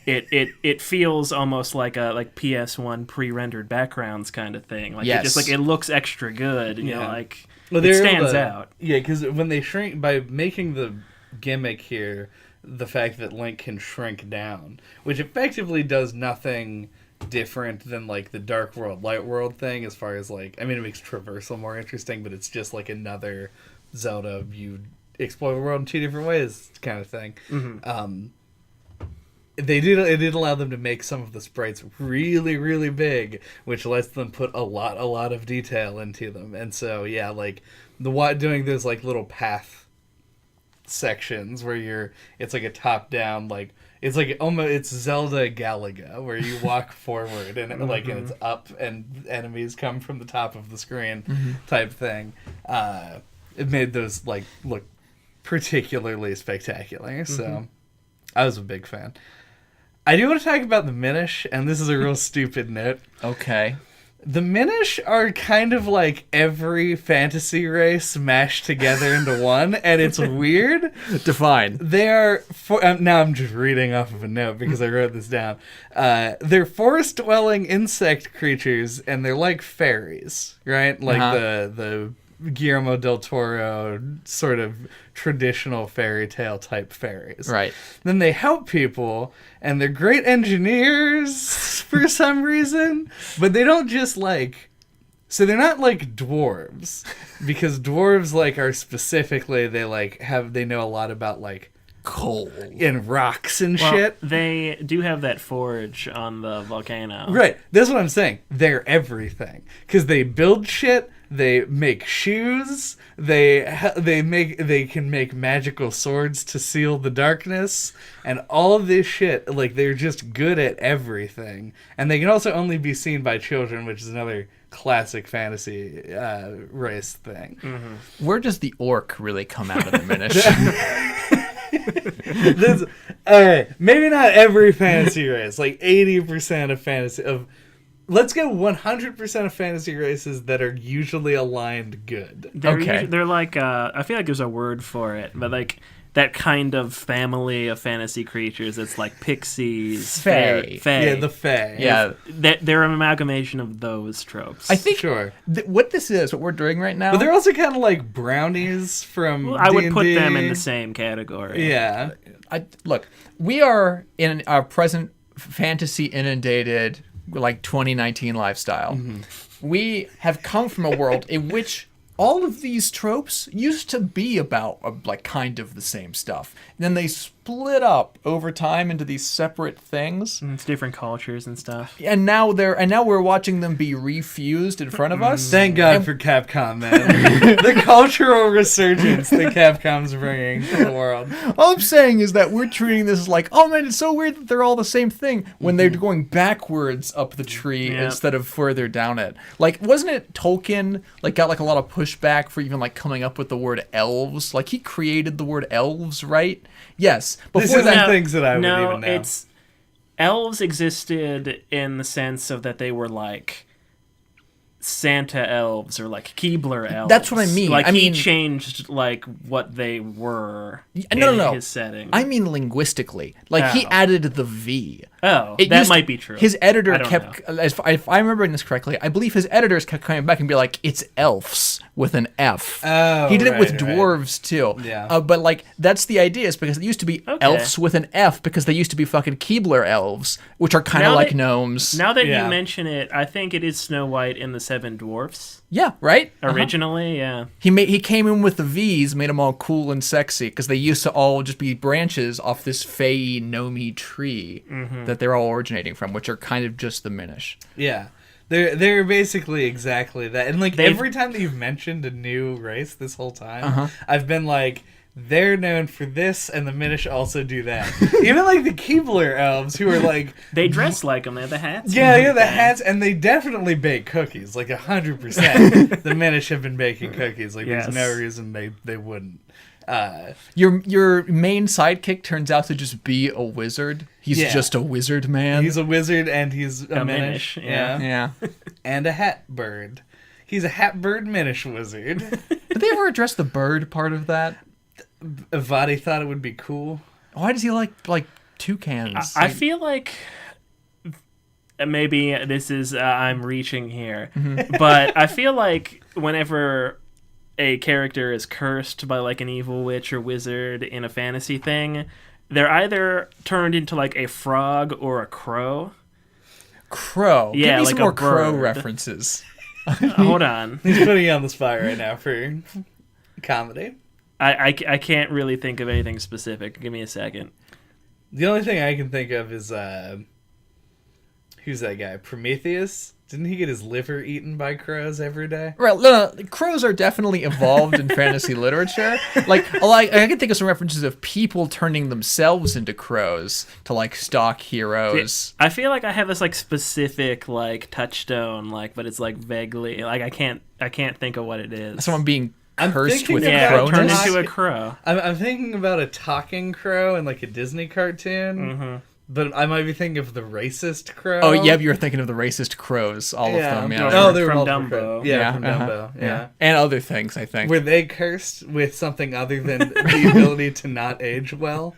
it feels almost like a like PS1 pre-rendered backgrounds kind of thing. Like yes. It just like it looks extra good, you know, like well, it stands out. Yeah, because when they shrink, by making the gimmick here, the fact that Link can shrink down, which effectively does nothing different than like the Dark World, Light World thing, as far as like, I mean, it makes traversal more interesting, but it's just like another Zelda, you explore the world in two different ways kind of thing. Mm-hmm. It did allow them to make some of the sprites really, really big, which lets them put a lot of detail into them. And so yeah, like doing those like little path sections where it's like a top down, like it's like almost it's Zelda Galaga, where you walk forward and mm-hmm. like and it's up and enemies come from the top of the screen mm-hmm. type thing. It made those like look particularly spectacular. So mm-hmm. I was a big fan. I do want to talk about the Minish, and this is a real stupid note. Okay. The Minish are kind of like every fantasy race mashed together into one, and it's weird. Define. They are... now I'm just reading off of a note because I wrote this down. They're forest-dwelling insect creatures, and they're like fairies, right? Like the Guillermo del Toro sort of traditional fairy tale type fairies. Right. Then they help people, and they're great engineers for some reason, but they don't just like... So they're not like dwarves, because dwarves like are specifically, they know a lot about like coal and rocks and shit. They do have that forge on the volcano. Right. That's what I'm saying. They're everything. Because they build shit, They make shoes. They can make magical swords to seal the darkness, and all of this shit. Like, they're just good at everything, and they can also only be seen by children, which is another classic fantasy race thing. Where does the orc really come out of the Minish? All right, maybe not every fantasy race. Like 80% of fantasy of. Let's go 100% of fantasy races that are usually aligned good. They're like, I feel like there's a word for it, but like that kind of family of fantasy creatures. It's like pixies, Fae. Yeah, the Fae. Yeah. They're an amalgamation of those tropes. I think Sure. What this is, what we're doing right now. But they're also kind of like brownies from I would put D&D. them in the same category. Yeah. Look, we are in our present fantasy inundated, like 2019 lifestyle. We have come from a world in which all of these tropes used to be about like kind of the same stuff. And then they split up over time into these separate things. It's different cultures and stuff. And now we're watching them be refused in front of us. Thank God for Capcom, man. The cultural resurgence that Capcom's bringing to the world. All I'm saying is that we're treating this as like, oh man, it's so weird that they're all the same thing when they're going backwards up the tree Yep. instead of further down it. Like, wasn't it Tolkien like got like a lot of pushback for even like coming up with the word elves? Like, he created the word elves, right? Yes. This Before isn't that, things that I would even know. It's elves existed in the sense of that they were like Santa elves or like Keebler elves. That's what I mean. Like, I he mean- changed like what they were no. in his setting. I mean linguistically. Like, he Oh. added the V. that used- might be true. His editor I don't kept, if I'm remembering this correctly, I believe his editors kept coming back and be like, it's elves with an F. Oh, he did it with right. dwarves too. Yeah. But like, that's the idea, is because it used to be Okay. elves with an F because they used to be fucking Keebler elves, which are kind of Now like that- gnomes. Now that Yeah. you mention it, I think it is Snow White and the Seven Dwarfs. Yeah, right? Originally, yeah. He came in with the V's, made them all cool and sexy, because they used to all just be branches off this fey gnomey tree that they're all originating from, which are kind of just the Minish. Yeah. They're basically exactly that. And like They've- every time that you've mentioned a new race this whole time, I've been like, they're known for this, and the Minish also do that. Even like the Keebler elves, who are like, They dress like them. They have the hats. yeah, the hats, and they definitely bake cookies, like 100%. The Minish have been baking cookies. Like, Yes. there's no reason they wouldn't. Your main sidekick turns out to just be a wizard. He's Yeah. just a wizard man. He's a wizard, and he's a Minish, Minish. yeah. yeah. And a hat bird. He's a hat bird Minish wizard. Did they ever address the bird part of that? Vadi thought it would be cool. Why does he like toucans? I feel like maybe this is I'm reaching here, but I feel like whenever a character is cursed by like an evil witch or wizard in a fantasy thing, they're either turned into like a frog or a crow. Crow. Yeah, Give me like some a more crow bird. references. Hold on, He's putting you on the spot right now for comedy. I can't really think of anything specific. Give me a second. The only thing I can think of is who's that guy? Prometheus? Didn't he get his liver eaten by crows every day? Right, no, crows are definitely evolved in fantasy literature. Like, I can think of some references of people turning themselves into crows to like stalk heroes. I feel like I have this like specific like touchstone, like, but it's like vaguely like I can't think of what it is. Someone being I'm cursed thinking with about Yeah, turned crowness. into a crow. I'm thinking about a talking crow in like a Disney cartoon, but I might be thinking of the racist crow. Oh, yeah, you were thinking of the racist crows, all Yeah. of them. Yeah, Oh, they were From all Dumbo. crows. Yeah, from Dumbo. Yeah. and other things, I think. Were they cursed with something other than the ability to not age well?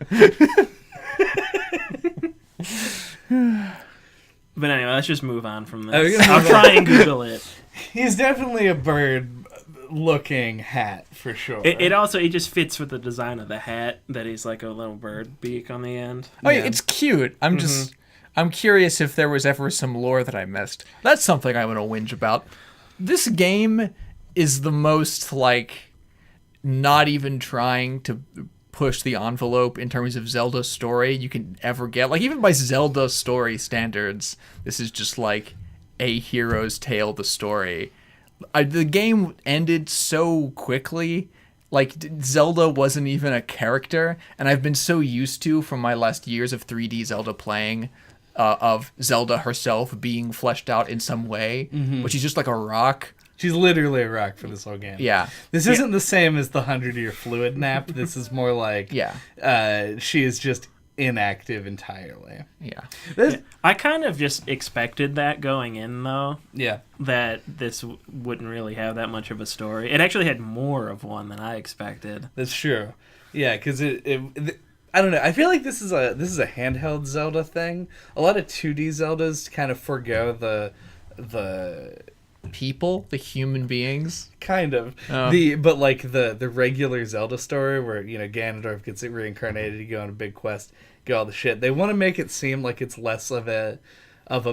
But anyway, let's just move on from Oh, this. you're gonna I'll move try and Google it. He's definitely a bird-looking hat for sure. It also it just fits with the design of the hat that he's like a little bird beak on the end. Oh, yeah, Yeah. it's cute. I'm curious if there was ever some lore that I missed. That's something I want to whinge about. This game is the most, like, not even trying to push the envelope in terms of Zelda story you can ever get. Like, even by Zelda story standards, this is just like a hero's tale, the story. the game ended so quickly. Like, Zelda wasn't even a character, and I've been so used to, from my last years of 3D Zelda playing, of Zelda herself being fleshed out in some way, but she's just like a rock. She's literally a rock for this whole game. Yeah. This isn't the same as the 100-year fluid nap. This is more like she is just inactive entirely. Yeah. I kind of just expected that going in, though. Yeah. That this wouldn't really have that much of a story. It actually had more of one than I expected. That's true. Yeah, because I don't know. I feel like this is a handheld Zelda thing. A lot of 2D Zeldas kind of forgo the People, the human beings. kind of but like the regular Zelda story where Ganondorf gets reincarnated, you go on a big quest, get all the shit. They want to make it seem like it's less of a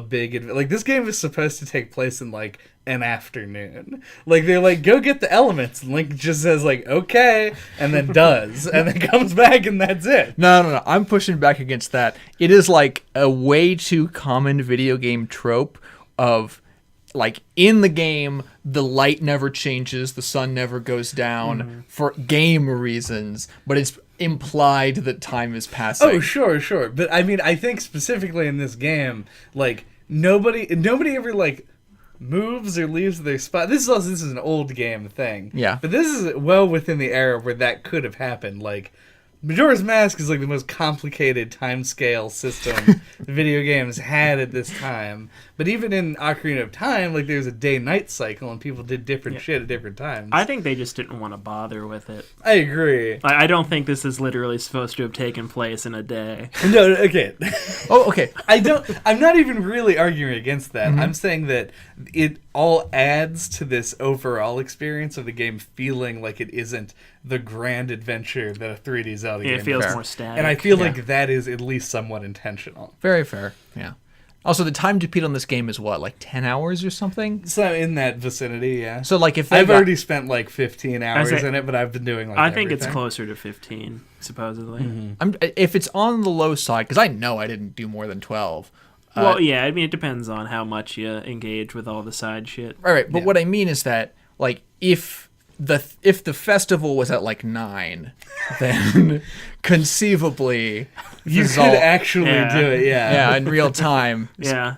big like this game is supposed to take place in like an afternoon. Like they're like, go get the elements, and Link just says like okay, and then does, and then comes back, and that's it. No. I'm pushing back against that. It is like a way too common video game trope of, like, in the game, the light never changes, the sun never goes down for game reasons, but it's implied that time is passing. Oh, sure. But I mean, I think specifically in this game, like, nobody ever, like, moves or leaves their spot. This is an old game thing. Yeah. But this is well within the era where that could have happened. Like, Majora's Mask is like the most complicated timescale system the video games had at this time. But even in Ocarina of Time, like there's a day-night cycle and people did different shit at different times. I think they just didn't want to bother with it. I agree. I don't think this is literally supposed to have taken place in a day. No, okay. Oh, okay. I'm not even really arguing against that. I'm saying that it all adds to this overall experience of the game feeling like it isn't the grand adventure that a 3D Zelda game It feels is. more static. And I feel like that is at least somewhat intentional. Very fair. Yeah. Also, the time to beat on this game is what, like 10 hours or something? So in that vicinity, yeah. So, like, if I've already spent like 15 hours say- in it, but I've been doing like I think it's everything. closer to 15, supposedly. if it's on the low side, because I know I didn't do more than 12. Well, yeah, I mean, it depends on how much you engage with all the side shit. Right, but what I mean is that, like, if the festival was at like 9, then conceivably You this is could all- actually do it, yeah, in real time. Yeah.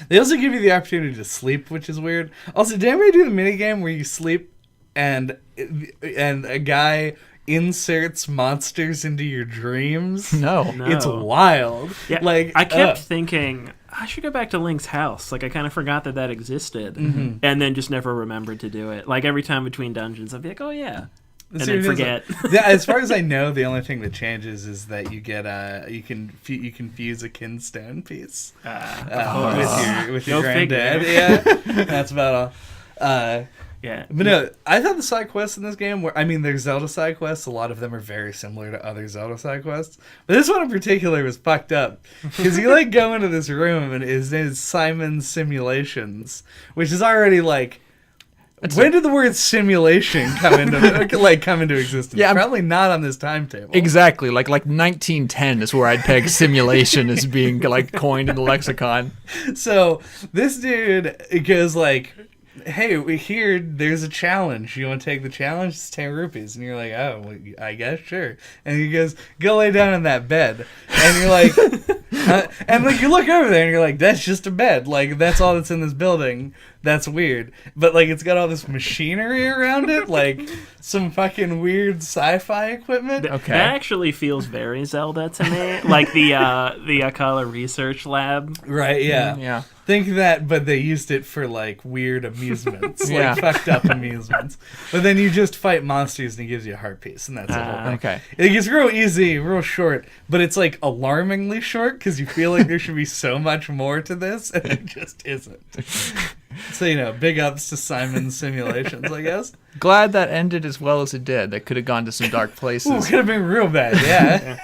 They also give you the opportunity to sleep, which is weird. Also, did anybody do the minigame where you sleep and a guy inserts monsters into your dreams? No. It's wild. Yeah, Like I kept thinking, I should go back to Link's house. Like, I kind of forgot that existed. And then just never remembered to do it. Like, every time between dungeons, I'd be like, oh, yeah. And then forget. As far as I know, the only thing that changes is that you get you can fuse a kinstone piece with your Go granddad. figure. Yeah, that's about all. Yeah. But no, I thought the side quests in this game were, I mean, they're Zelda side quests. A lot of them are very similar to other Zelda side quests. But this one in particular was fucked up. Because you, like, go into this room and his name is Simon's Simulations, which is already, like, when did the word simulation come into existence? Yeah, probably not on this timetable. Exactly. Like 1910 is where I'd peg simulation as being, like, coined in the lexicon. So this dude goes like, hey, we hear there's a challenge. You want to take the challenge? It's 10 rupees. And you're like, oh, well, I guess, sure. And he goes, go lay down in that bed. And you're like, and like you look over there and you're like, that's just a bed. Like, that's all that's in this building. That's weird. But, like, it's got all this machinery around it, like some fucking weird sci-fi equipment. Okay. That actually feels very Zelda to me. Like the Akala research lab. Right, yeah. Yeah. Think that, but they used it for, like, weird amusements. Yeah. Like, fucked up amusements. But then you just fight monsters and he gives you a heart piece, and that's the whole thing. Okay. It gets real easy, real short, but it's, like, alarmingly short because you feel like there should be so much more to this, and it just isn't. So, big ups to Simon's Simulations, I guess. Glad that ended as well as it did. That could have gone to some dark places. Ooh, could have been real bad, yeah.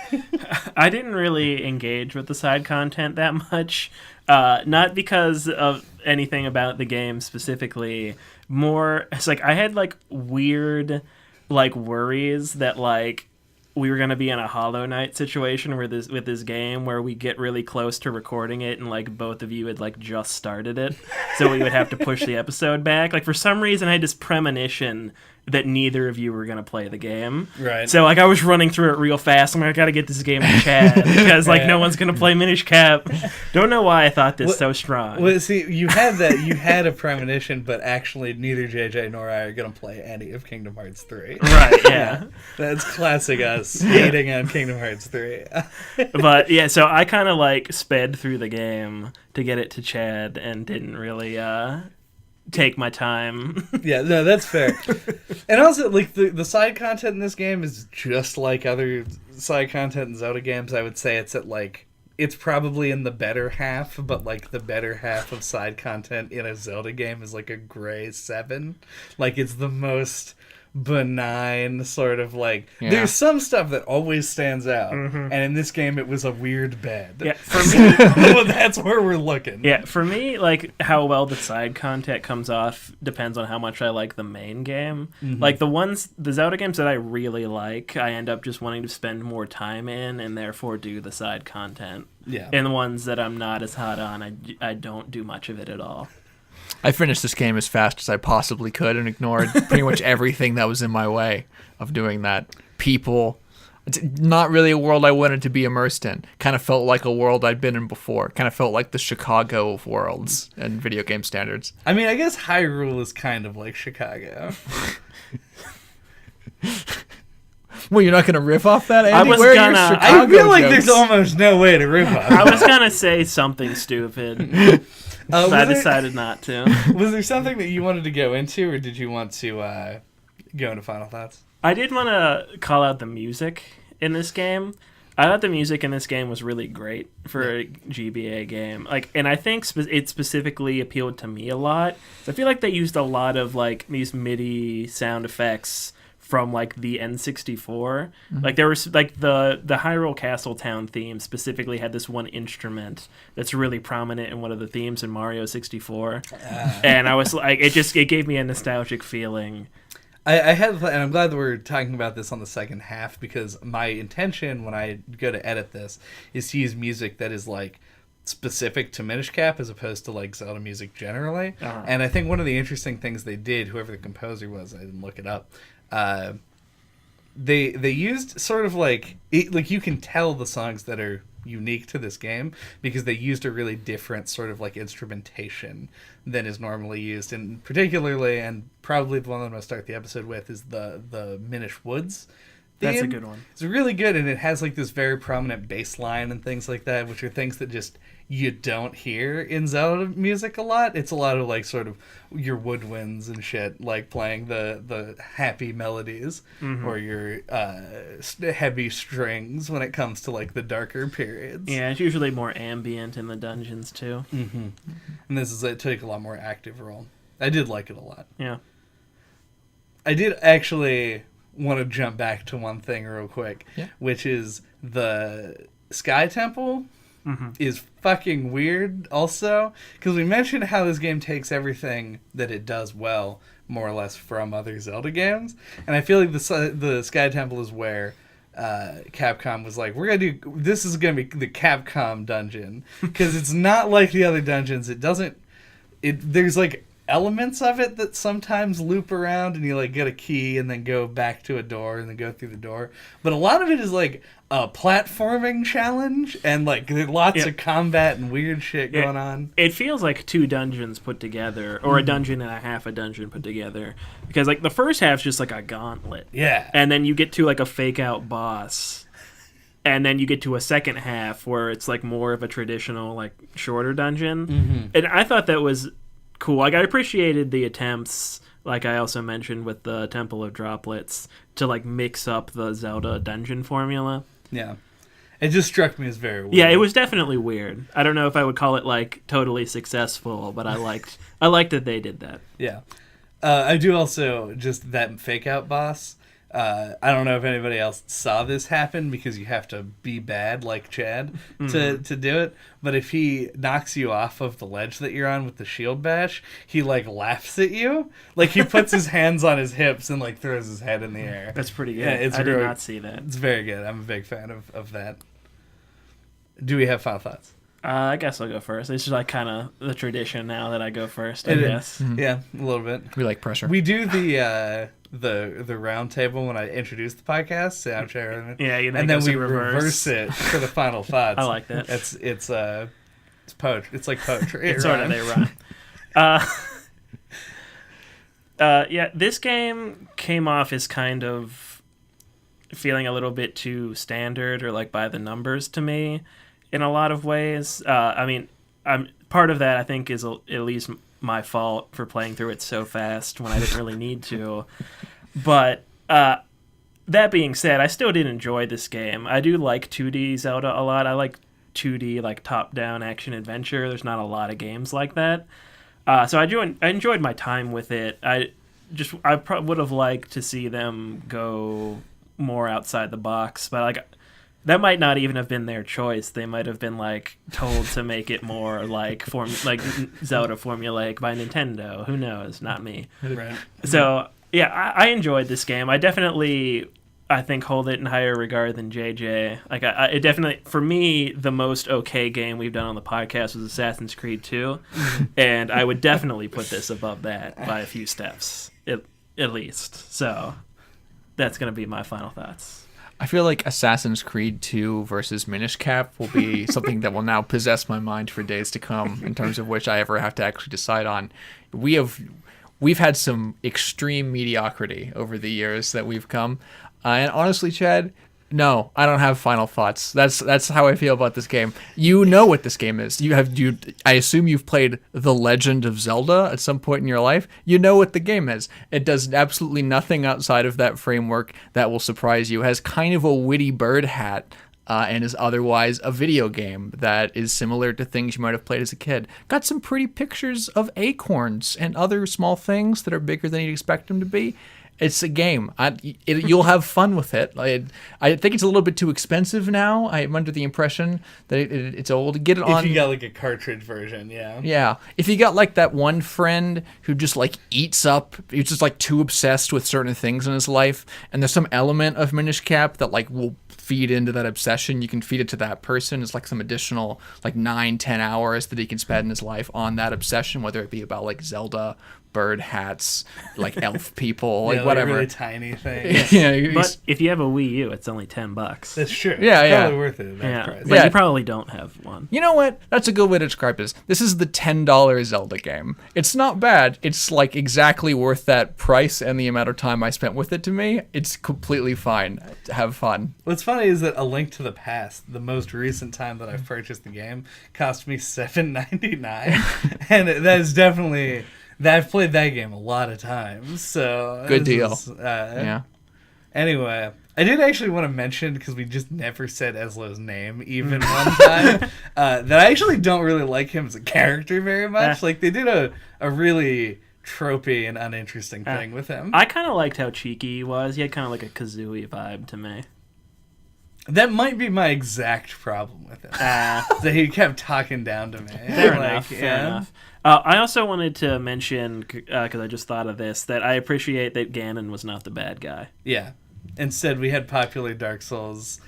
I didn't really engage with the side content that much. Not because of anything about the game specifically. More, it's like I had, like, weird, like, worries that, like, we were going to be in a Hollow Knight situation with this game where we get really close to recording it and like both of you had like just started it, so we would have to push the episode back. Like for some reason I had this premonition that neither of you were going to play the game. Right. So like I was running through it real fast. I'm like, I got to get this game to Chad because like no one's going to play Minish Cap. Don't know why I thought this so strong. Well, see, you had a premonition, but actually neither JJ nor I are going to play any of Kingdom Hearts 3. Right, yeah. That's classic us hating on Kingdom Hearts 3. But yeah, so I kind of like sped through the game to get it to Chad and didn't really take my time. Yeah, no, that's fair. And also, like, the side content in this game is just like other side content in Zelda games. I would say it's at, like, it's probably in the better half, but, like, the better half of side content in a Zelda game is, like, a gray 7. Like, it's the most benign sort of, like, there's some stuff that always stands out, and in this game it was a weird bed. Yeah, for me, well, that's where we're looking. Yeah, for me, like, how well the side content comes off depends on how much I like the main game. Like, the Zelda games that I really like, I end up just wanting to spend more time in and therefore do the side content. Yeah. And the ones that I'm not as hot on, I don't do much of it at all. I finished this game as fast as I possibly could and ignored pretty much everything that was in my way of doing that. People, it's not really a world I wanted to be immersed in. Kind of felt like a world I'd been in before. Kind of felt like the Chicago of worlds and video game standards. I mean, I guess Hyrule is kind of like Chicago. Well, you're not going to riff off that, Andy? I was Where are gonna- your I Chicago I feel like jokes? there's almost no way to rip off. I was going to say something stupid, but I decided not to. Was there something that you wanted to go into, or did you want to go into final thoughts? I did want to call out the music in this game. I thought the music in this game was really great for a GBA game. Like, and I think it specifically appealed to me a lot. So I feel like they used a lot of like these MIDI sound effects from like the N64. Like there was like the Hyrule Castle Town theme specifically had this one instrument that's really prominent in one of the themes in Mario 64. And I was like, it gave me a nostalgic feeling. I had, and I'm glad that we're talking about this on the second half, because my intention when I go to edit this is to use music that is like specific to Minish Cap as opposed to like Zelda music generally. And I think one of the interesting things they did, whoever the composer was, I didn't look it up, they used sort of like you can tell the songs that are unique to this game because they used a really different sort of like instrumentation than is normally used, and particularly, and probably the one I'm going to start the episode with, is the Minish Woods theme. That's a good one. It's really good, and it has like this very prominent bass line and things like that, which are things that just you don't hear in Zelda music a lot. It's a lot of like sort of your woodwinds and shit, like playing the happy melodies, or your heavy strings when it comes to like the darker periods. Yeah, it's usually more ambient in the dungeons too. And it took a lot more active role. I did like it a lot. Yeah. I did actually want to jump back to one thing real quick, which is the Sky Temple is fucking weird also, because we mentioned how this game takes everything that it does well, more or less, from other Zelda games, and I feel like the Sky Temple is where Capcom was like, this is gonna be the Capcom dungeon, because it's not like the other dungeons. There's like elements of it that sometimes loop around and you like get a key and then go back to a door and then go through the door, but a lot of it is like a platforming challenge, and like there's lots of combat and weird shit going on. It feels like two dungeons put together, or a dungeon and a half a dungeon put together, because like the first half's just like a gauntlet, and then you get to like a fake out boss, and then you get to a second half where it's like more of a traditional like shorter dungeon. And I thought that was cool. Like, I appreciated the attempts, like I also mentioned with the Temple of Droplets, to like mix up the Zelda dungeon formula. Yeah. It just struck me as very weird. Yeah, it was definitely weird. I don't know if I would call it like totally successful, but I liked that they did that. Yeah. I do also, just that fake out boss, I don't know if anybody else saw this happen because you have to be bad like Chad to do it. But if he knocks you off of the ledge that you're on with the shield bash, he like laughs at you. Like he puts his hands on his hips and like throws his head in the air. That's pretty good. Yeah, I did not see that. It's very good. I'm a big fan of that. Do we have final thoughts? I guess I'll go first. It's just like kind of the tradition now that I go first, I guess. Yeah, a little bit. We like pressure. We do the round table when I introduce the podcast. Yeah, and then we reverse it for the final thoughts. I like that. It's poetry. It's like poetry. It's sort of they rhyme. Yeah, this game came off as kind of feeling a little bit too standard or like by the numbers to me in a lot of ways. I mean, part of that I think is at least my fault for playing through it so fast when I didn't really need to. But that being said, I still did enjoy this game. I do like 2D Zelda a lot. I like 2D like top-down action adventure. There's not a lot of games like that. So I enjoyed my time with it. I would have liked to see them go more outside the box, but like that might not even have been their choice. They might have been like told to make it more like Zelda formulaic by Nintendo. Who knows? Not me. Right. So yeah, I enjoyed this game. I think hold it in higher regard than JJ. Like it definitely, for me, the most okay game we've done on the podcast was Assassin's Creed 2, and I would definitely put this above that by a few steps, at least. So that's gonna be my final thoughts. I feel like Assassin's Creed 2 versus Minish Cap will be something that will now possess my mind for days to come, in terms of which I ever have to actually decide on. We've had some extreme mediocrity over the years that we've come, and honestly, Chad, no, I don't have final thoughts. That's how I feel about this game. You know what this game is. I assume you've played The Legend of Zelda at some point in your life. You know what the game is. It does absolutely nothing outside of that framework that will surprise you. It has kind of a witty bird hat, and is otherwise a video game that is similar to things you might have played as a kid. Got some pretty pictures of acorns and other small things that are bigger than you'd expect them to be. It's a game. You'll have fun with it. I think it's a little bit too expensive now. I'm under the impression that it's old. Get it on. If you got like a cartridge version, yeah. Yeah. If you got like that one friend who just like eats up, he's just like too obsessed with certain things in his life, and there's some element of Minish Cap that like will feed into that obsession. You can feed it to that person. It's like some additional like 9-10 hours that he can spend in his life on that obsession, whether it be about like Zelda, bird hats, like elf people, like whatever. Really tiny things. Yeah, But if you have a Wii U, it's only $10. That's true. Yeah, it's yeah. probably worth it. Yeah, but Yeah. you probably don't have one. You know what? That's a good way to describe this. This is the $10 Zelda game. It's not bad. It's like exactly worth that price and the amount of time I spent with it to me. It's completely fine. Have fun. What's funny is that A Link to the Past, the most recent time that I've purchased the game, cost me $7.99, and that is definitely I've played that game a lot of times. So Good deal. Yeah. Anyway, I did actually want to mention, because we just never said Eslo's name even one time, that I actually don't really like him as a character very much. Like they did a really tropey and uninteresting thing with him. I kind of liked how cheeky he was. He had kind of like a Kazooie vibe to me. That might be my exact problem with him. That he kept talking down to me. Fair enough. I also wanted to mention, because I just thought of this, that I appreciate that Ganon was not the bad guy. Yeah. Instead, we had popular Dark Souls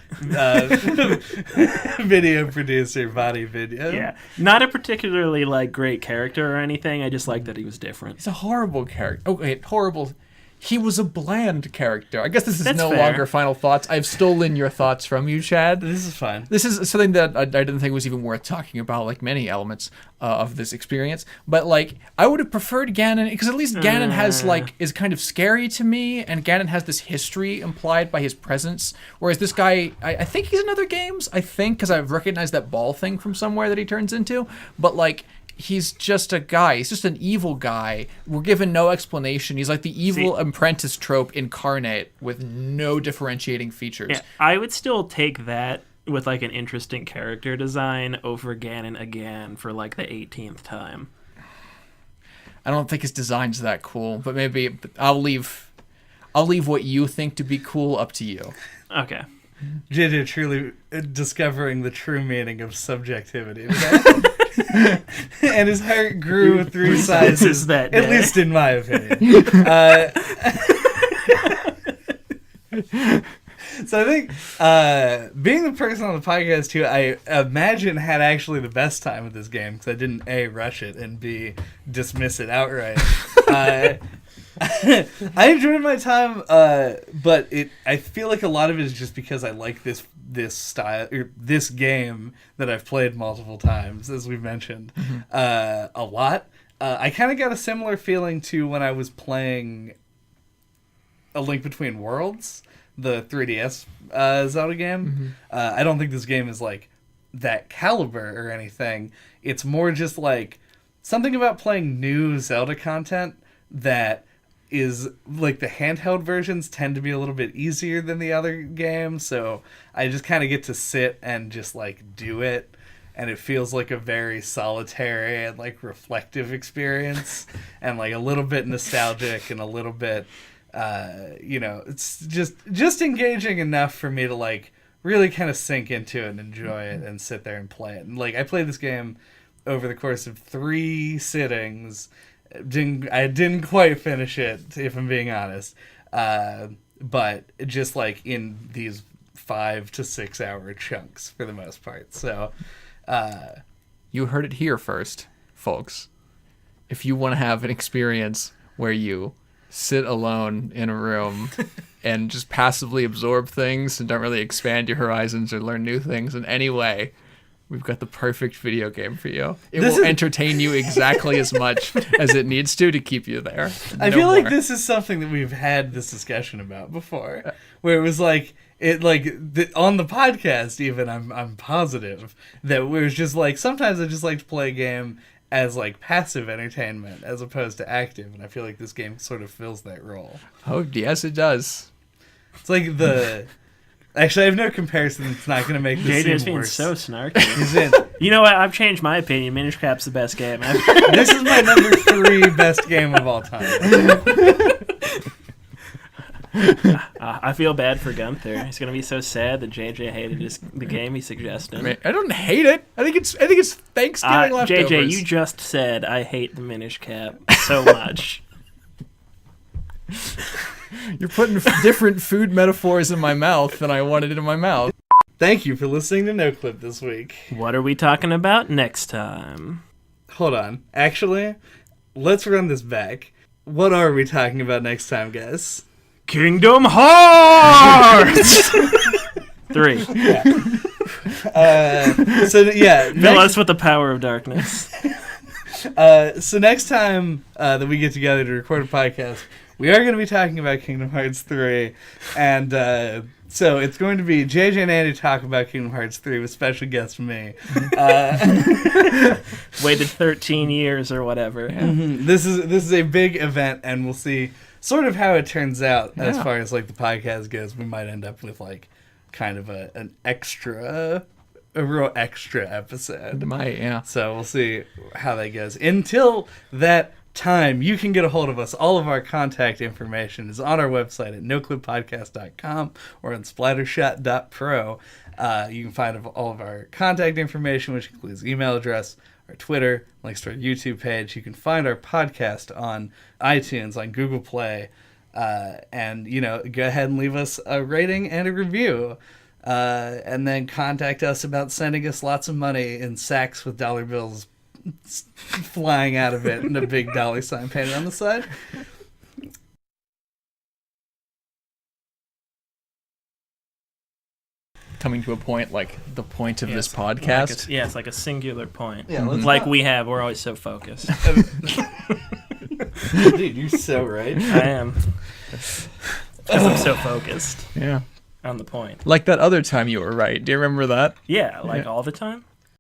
video producer, Body Video. Yeah. Not a particularly like great character or anything. I just like that he was different. He's a horrible character. Oh, wait, horrible. He was a bland character. I guess this is That's no fair. longer final thoughts. I've stolen your thoughts from you, Chad. This is fun. This is something that I didn't think was even worth talking about, like many elements of this experience. But like, I would have preferred Ganon, because at least Ganon has like is kind of scary to me, and Ganon has this history implied by his presence. Whereas this guy, I think he's in other games. I think, because I've recognized that ball thing from somewhere that he turns into. But like, he's just a guy. He's just an evil guy. We're given no explanation. He's like the evil apprentice trope incarnate with no differentiating features. Yeah, I would still take that with like an interesting character design over Ganon again for like the 18th time. I don't think his design's that cool, but maybe I'll leave I'll leave what you think to be cool up to you. Okay. JJ truly discovering the true meaning of subjectivity today. And his heart grew 3 sizes, that at day. least in my opinion. So I think being the person on the podcast who I imagine had actually the best time with this game, because I didn't A, rush it, and B, dismiss it outright. I enjoyed my time, but I feel like a lot of it is just because I like this style, or this game that I've played multiple times, as we've mentioned, a lot. I kind of got a similar feeling to when I was playing A Link Between Worlds, the 3DS Zelda game. I don't think this game is like that caliber or anything. It's more just like something about playing new Zelda content that is like the handheld versions tend to be a little bit easier than the other games, so I just kind of get to sit and just like do it, and it feels like a very solitary and like reflective experience, and like a little bit nostalgic and a little bit it's just engaging enough for me to like really kind of sink into it and enjoy it and sit there and play it. And like I played this game over the course of 3 sittings. I didn't quite finish it, if I'm being honest, but just like in these 5 to 6 hour chunks for the most part. So You heard it here first, folks. If you want to have an experience where you sit alone in a room and just passively absorb things and don't really expand your horizons or learn new things in any way, we've got the perfect video game for you. It will entertain you exactly as much as it needs to keep you there. I feel like this is something that we've had this discussion about before, where it was like on the podcast even I'm positive that it was just like sometimes I just like to play a game as like passive entertainment as opposed to active, and I feel like this game sort of fills that role. Oh yes, it does. It's like actually I have no comparison. It's not going to make this JJ's seem being worse. so snarky. He's in. You know what? I've changed my opinion. Minish Cap's the best game ever. This is my number 3 best game of all time. I feel bad for Gunther. He's gonna be so sad that JJ hated the game he suggested. I mean, I don't hate it. I think it's Thanksgiving leftovers. JJ, you just said I hate the Minish Cap so much. You're putting different food metaphors in my mouth than I wanted it in my mouth. Thank you for listening to NOCLIP this week. What are we talking about next time? Hold on. Actually, let's run this back. What are we talking about next time, guys? Kingdom Hearts 3. Fill us with the power of darkness. So next time that we get together to record a podcast, we are going to be talking about Kingdom Hearts 3, and so it's going to be JJ and Andy talk about Kingdom Hearts 3 with special guest me. Waited 13 years or whatever. Mm-hmm. This is a big event, and we'll see sort of how it turns out as far as like the podcast goes. We might end up with like kind of a real extra episode. So we'll see how that goes. Until that time, you can get a hold of us. All of our contact information is on our website at noclippodcast.com or on splattershot.pro. You can find all of our contact information, which includes email address, our Twitter, links to our YouTube page. You can find our podcast on iTunes, on Google Play, and go ahead and leave us a rating and a review. And then contact us about sending us lots of money in sacks with dollar bills flying out of it and a big dollar sign painted on the side. Coming to a point like the point of this podcast. It's like a singular point. Yeah, like we have. We're always so focused. Dude, you're so right. I am. Because I'm so focused. Yeah. On the point. Like that other time you were right. Do you remember that? Yeah, all the time?